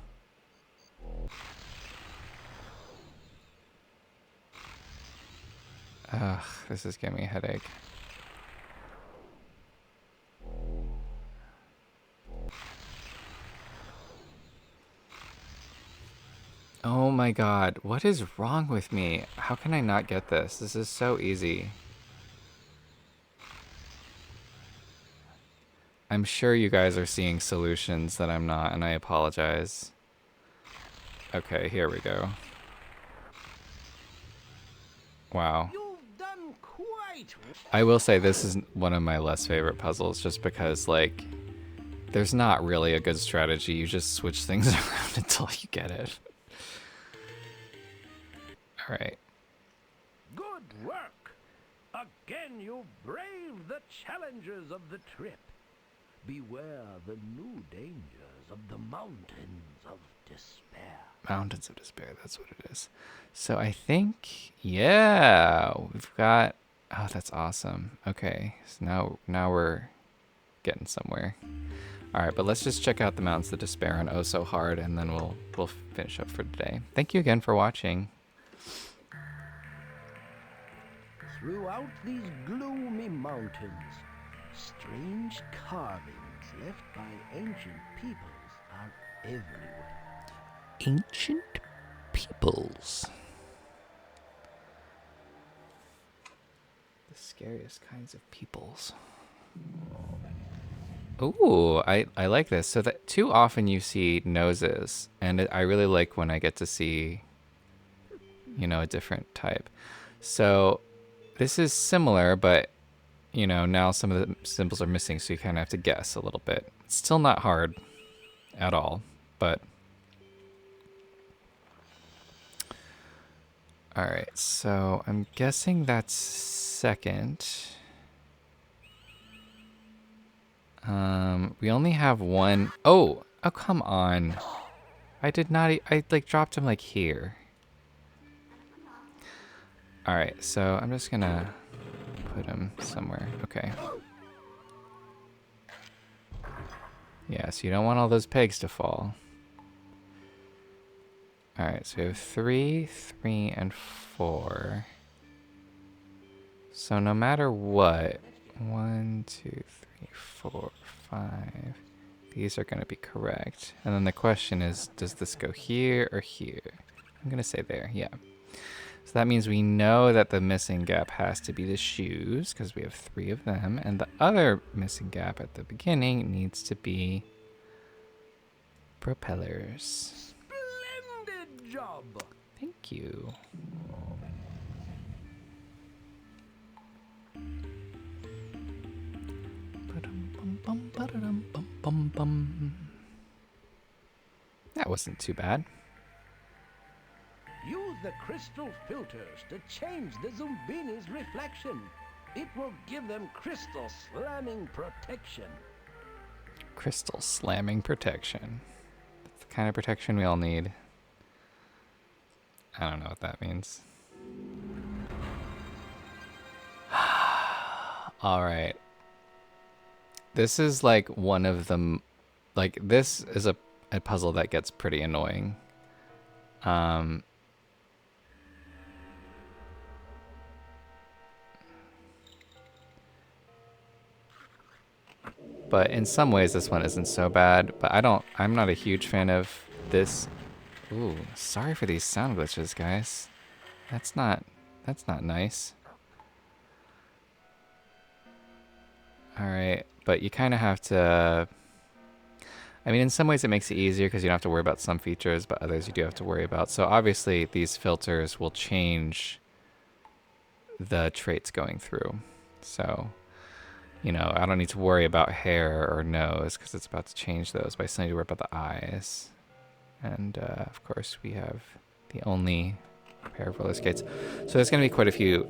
Ugh, this is giving me a headache. Oh my god, what is wrong with me? How can I not get this? This is so easy. I'm sure you guys are seeing solutions that I'm not, and I apologize. Okay, here we go. Wow. You've done quite well. I will say this is one of my less favorite puzzles, just because, like, there's not really a good strategy. You just switch things around until you get it. Alright. Good work. Again, you braved the challenges of the trip. Beware the new dangers of the mountains of despair. Mountains of Despair, that's what it is. So I think, yeah, we've got, oh, that's awesome. Okay, so now we're getting somewhere. All right, but let's just check out the Mountains of Despair on Oh So Hard, and then we'll finish up for today. Thank you again for watching. Throughout these gloomy mountains, strange carvings left by ancient peoples are everywhere. Ancient peoples. The scariest kinds of peoples. Ooh, I like this. So that too often you see noses, and I really like when I get to see, you know, a different type. So this is similar, but you know, now some of the symbols are missing, so you kind of have to guess a little bit. It's still not hard at all, but all right. So I'm guessing that's second. We only have one. Oh, come on. I did not. I like dropped him like here. All right, so I'm just gonna put him somewhere. Okay. Yeah, so you don't want all those pegs to fall. All right, so we have 3, 3, and 4. So no matter what, 1, 2, 3, 4, 5. These are going to be correct. And then the question is, does this go here or here? I'm going to say there, yeah. So that means we know that the missing gap has to be the shoes, because we have 3 of them. And the other missing gap at the beginning needs to be propellers. Splendid job! Thank you. That wasn't too bad. Use the crystal filters to change the Zoombinis' reflection. It will give them crystal slamming protection. Crystal slamming protection. That's the kind of protection we all need. I don't know what that means. All right. This is like one of them. Like, this is a puzzle that gets pretty annoying. But in some ways this one isn't so bad, but I'm not a huge fan of this. Ooh, sorry for these sound glitches, guys. That's not nice. All right, but you kind of have to, I mean, in some ways it makes it easier because you don't have to worry about some features, but others you do have to worry about. So obviously these filters will change the traits going through. So, you know, I don't need to worry about hair or nose because it's about to change those, but I still need to worry about the eyes. And of course we have the only pair of roller skates. So there's going to be quite a few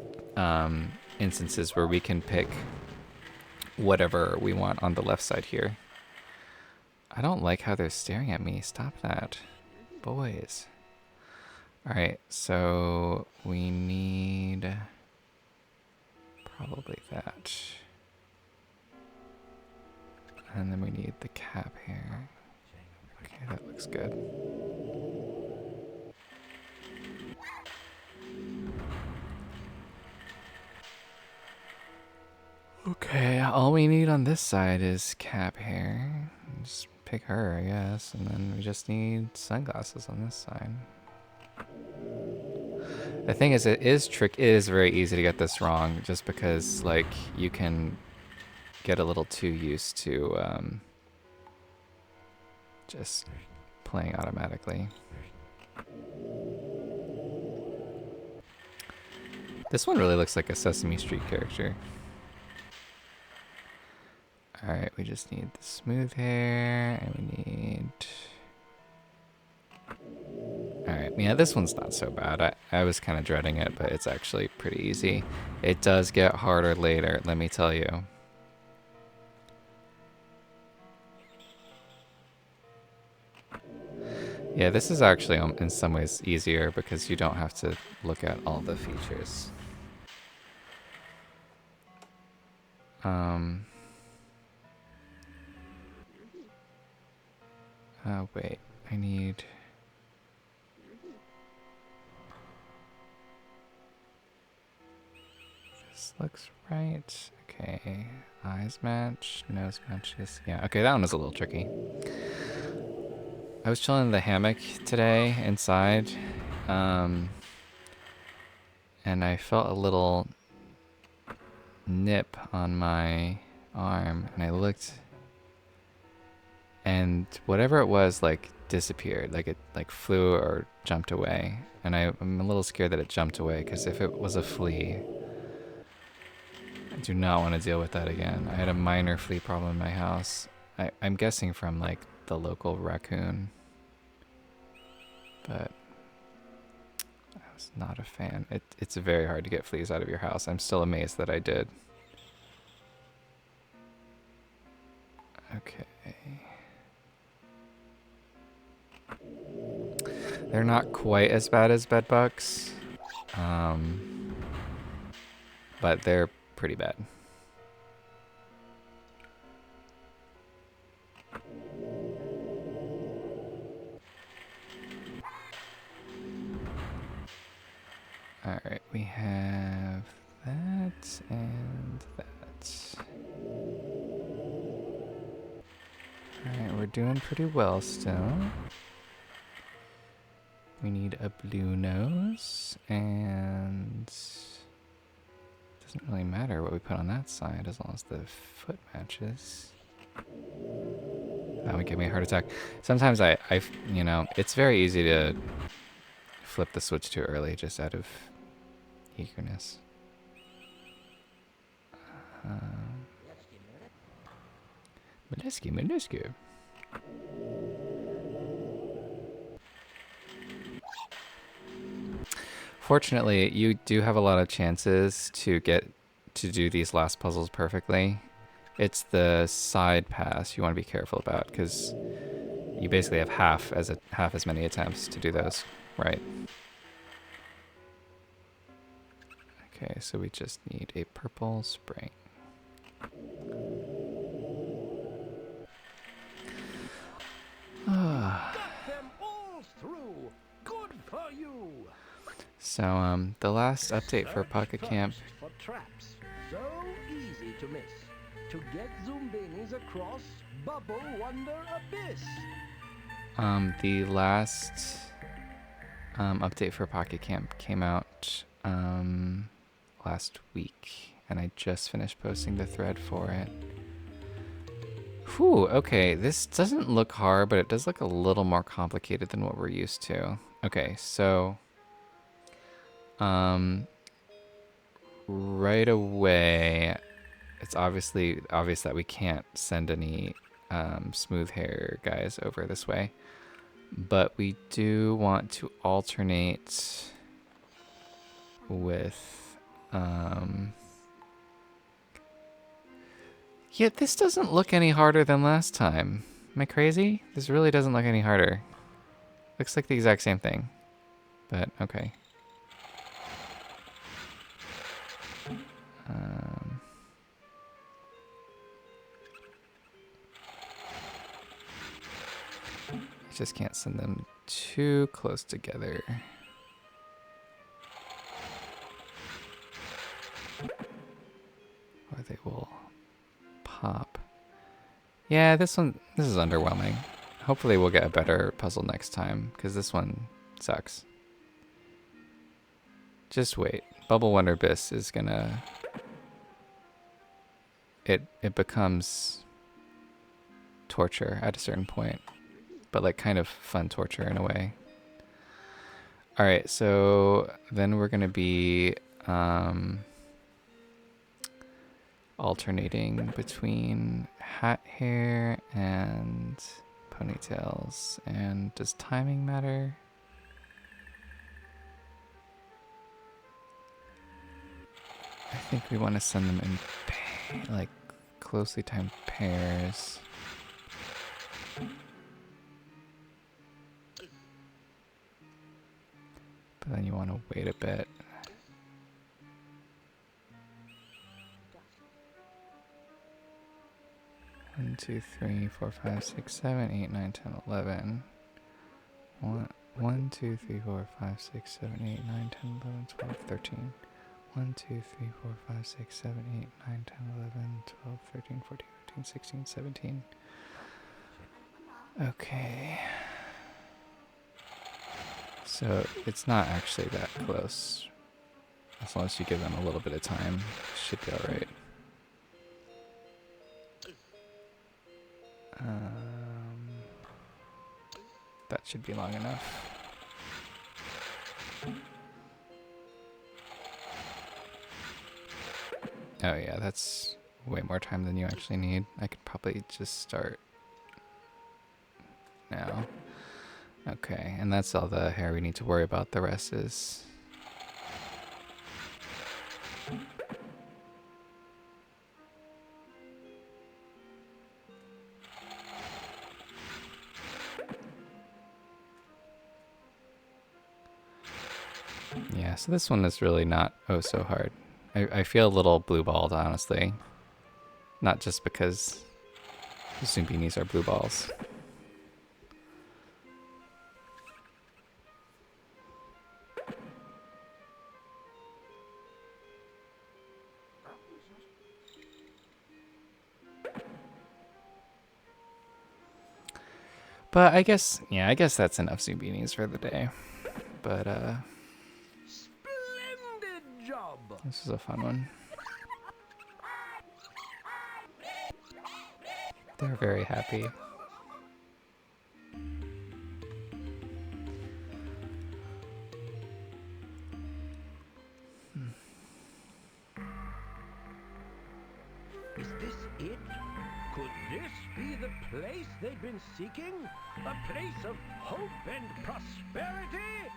instances where we can pick whatever we want on the left side here. I don't like how they're staring at me. Stop that. Boys. Alright, so we need probably that. And then we need the cap here. Okay, that looks good. Okay, all we need on this side is cap hair. Just pick her, I guess. And then we just need sunglasses on this side. The thing is, it is very easy to get this wrong, just because, like, you can get a little too used to just playing automatically. This one really looks like a Sesame Street character. Alright, we just need the smooth hair, and we need... Alright, yeah, this one's not so bad. I was kind of dreading it, but it's actually pretty easy. It does get harder later, let me tell you. Yeah, this is actually in some ways easier because you don't have to look at all the features. Oh, wait, I need... This looks right. Okay, eyes match, nose matches. Yeah, okay, that one was a little tricky. I was chilling in the hammock today inside, and I felt a little nip on my arm, and I looked, and whatever it was, like, disappeared. Like, it, like, flew or jumped away. And I'm a little scared that it jumped away, because if it was a flea, I do not want to deal with that again. I had a minor flea problem in my house. I'm guessing from, like, the local raccoon. But I was not a fan. It's very hard to get fleas out of your house. I'm still amazed that I did. Okay. They're not quite as bad as bedbugs, but they're pretty bad. Alright, we have that and that. Alright, we're doing pretty well still. We need a blue nose, and it doesn't really matter what we put on that side as long as the foot matches. That would give me a heart attack. Sometimes you know, it's very easy to flip the switch too early just out of eagerness. Molesky. Fortunately, you do have a lot of chances to get to do these last puzzles perfectly. It's the side pass you want to be careful about, because you basically have half as many attempts to do those, right? Okay, so we just need a purple spring. Got them all through. Good for you. So, the last update for Search Pocket Camp. first for traps. So easy to miss. To get Zoombinis across Bubblewonder Abyss. The last update for Pocket Camp came out last week, and I just finished posting the thread for it. Whew, okay, this doesn't look hard, but it does look a little more complicated than what we're used to. Okay, so right away, it's obvious that we can't send any smooth hair guys over this way. But we do want to alternate with, yeah, this doesn't look any harder than last time. Am I crazy? This really doesn't look any harder. Looks like the exact same thing, but okay. I just can't send them too close together. Or they will pop. Yeah, this is underwhelming. Hopefully we'll get a better puzzle next time, because this one sucks. Just wait. Bubblewonder Abyss is gonna... It becomes torture at a certain point. But like kind of fun torture in a way. Alright, so then we're gonna be alternating between hat hair and ponytails. And does timing matter? I think we want to send them in like closely timed pairs. But then you want to wait a bit. One, 2, 3, 4, 5, 6, 7, 8, 9, 10, 11. 1, 2, 3, 4, 5, 6, 7, 8, 9, 10, 11, 12, 13. 1, 2, 3, 4, 5, 6, 7, 8, 9, 10, 11, 12, 13, 14, 15, 16, 17. Okay. So it's not actually that close. As long as you give them a little bit of time, should be alright. That should be long enough. Oh yeah, that's way more time than you actually need. I could probably just start now. Okay, and that's all the hair we need to worry about. The rest is... Yeah, so this one is really not oh so hard. I feel a little blue-balled, honestly. Not just because the Zoombinis are blue balls. But I guess, yeah, I guess that's enough Zoombinis for the day. But, Splendid job! this is a fun one. They're very happy. Is this it? Could this be the place they've been seeking? A place of hope and prosperity?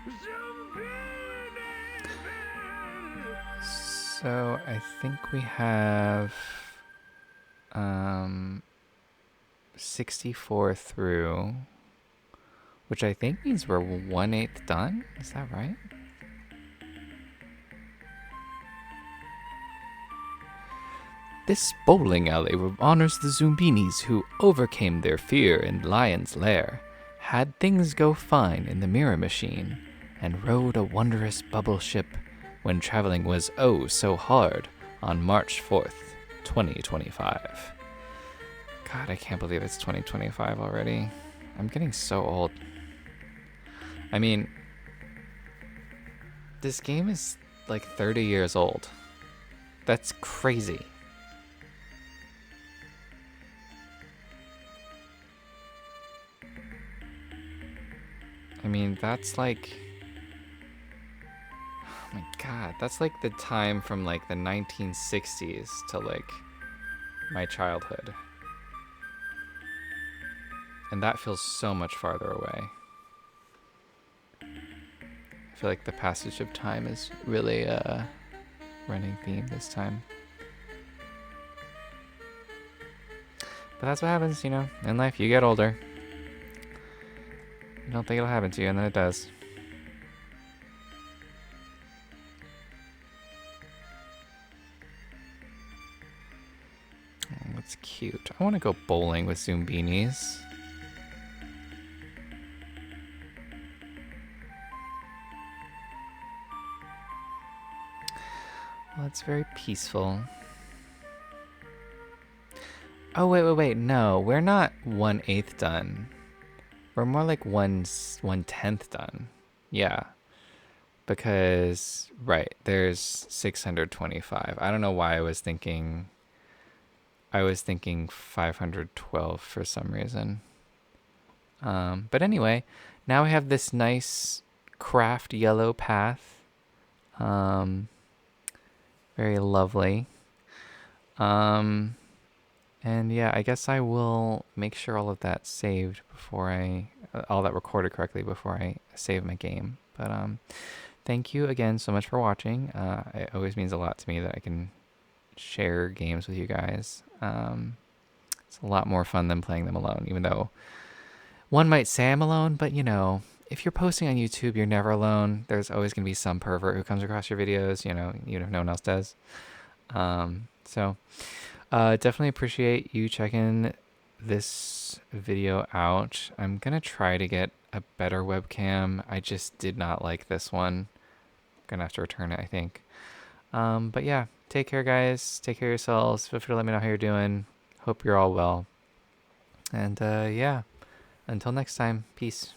Zoombinis! So I think we have 64 through, which I think means we're 1/8 done. Is that right? This bowling alley honors the Zoombinis who overcame their fear in Lion's Lair, had things go fine in the Mirror Machine, and rode a wondrous bubble ship when traveling was oh so hard on March 4th, 2025. God, I can't believe it's 2025 already. I'm getting so old. I mean, this game is like 30 years old. That's crazy. I mean, that's like... Oh my god, that's like the time from like the 1960s to like my childhood. And that feels so much farther away. I feel like the passage of time is really a running theme this time. But that's what happens, you know, in life. You get older. You don't think it'll happen to you, and then it does. Oh, that's cute. I want to go bowling with Zoombinis. Well, it's very peaceful. Oh, wait. No, we're not 1/8 done. We're more like 1/10 done. Yeah. Because, right, there's 625. I don't know why I was thinking 512 for some reason. But anyway, now we have this nice craft yellow path. Very lovely. And yeah, I guess I will make sure all of that saved before all that recorded correctly before I save my game. But thank you again so much for watching. It always means a lot to me that I can share games with you guys. It's a lot more fun than playing them alone, even though one might say I'm alone, but you know, if you're posting on YouTube, you're never alone. There's always going to be some pervert who comes across your videos, you know, even if no one else does. Definitely appreciate you checking this video out. I'm going to try to get a better webcam. I just did not like this one. Gonna have to return it, I think. But yeah, take care, guys. Take care of yourselves. Feel free to let me know how you're doing. Hope you're all well. And yeah, until next time, peace.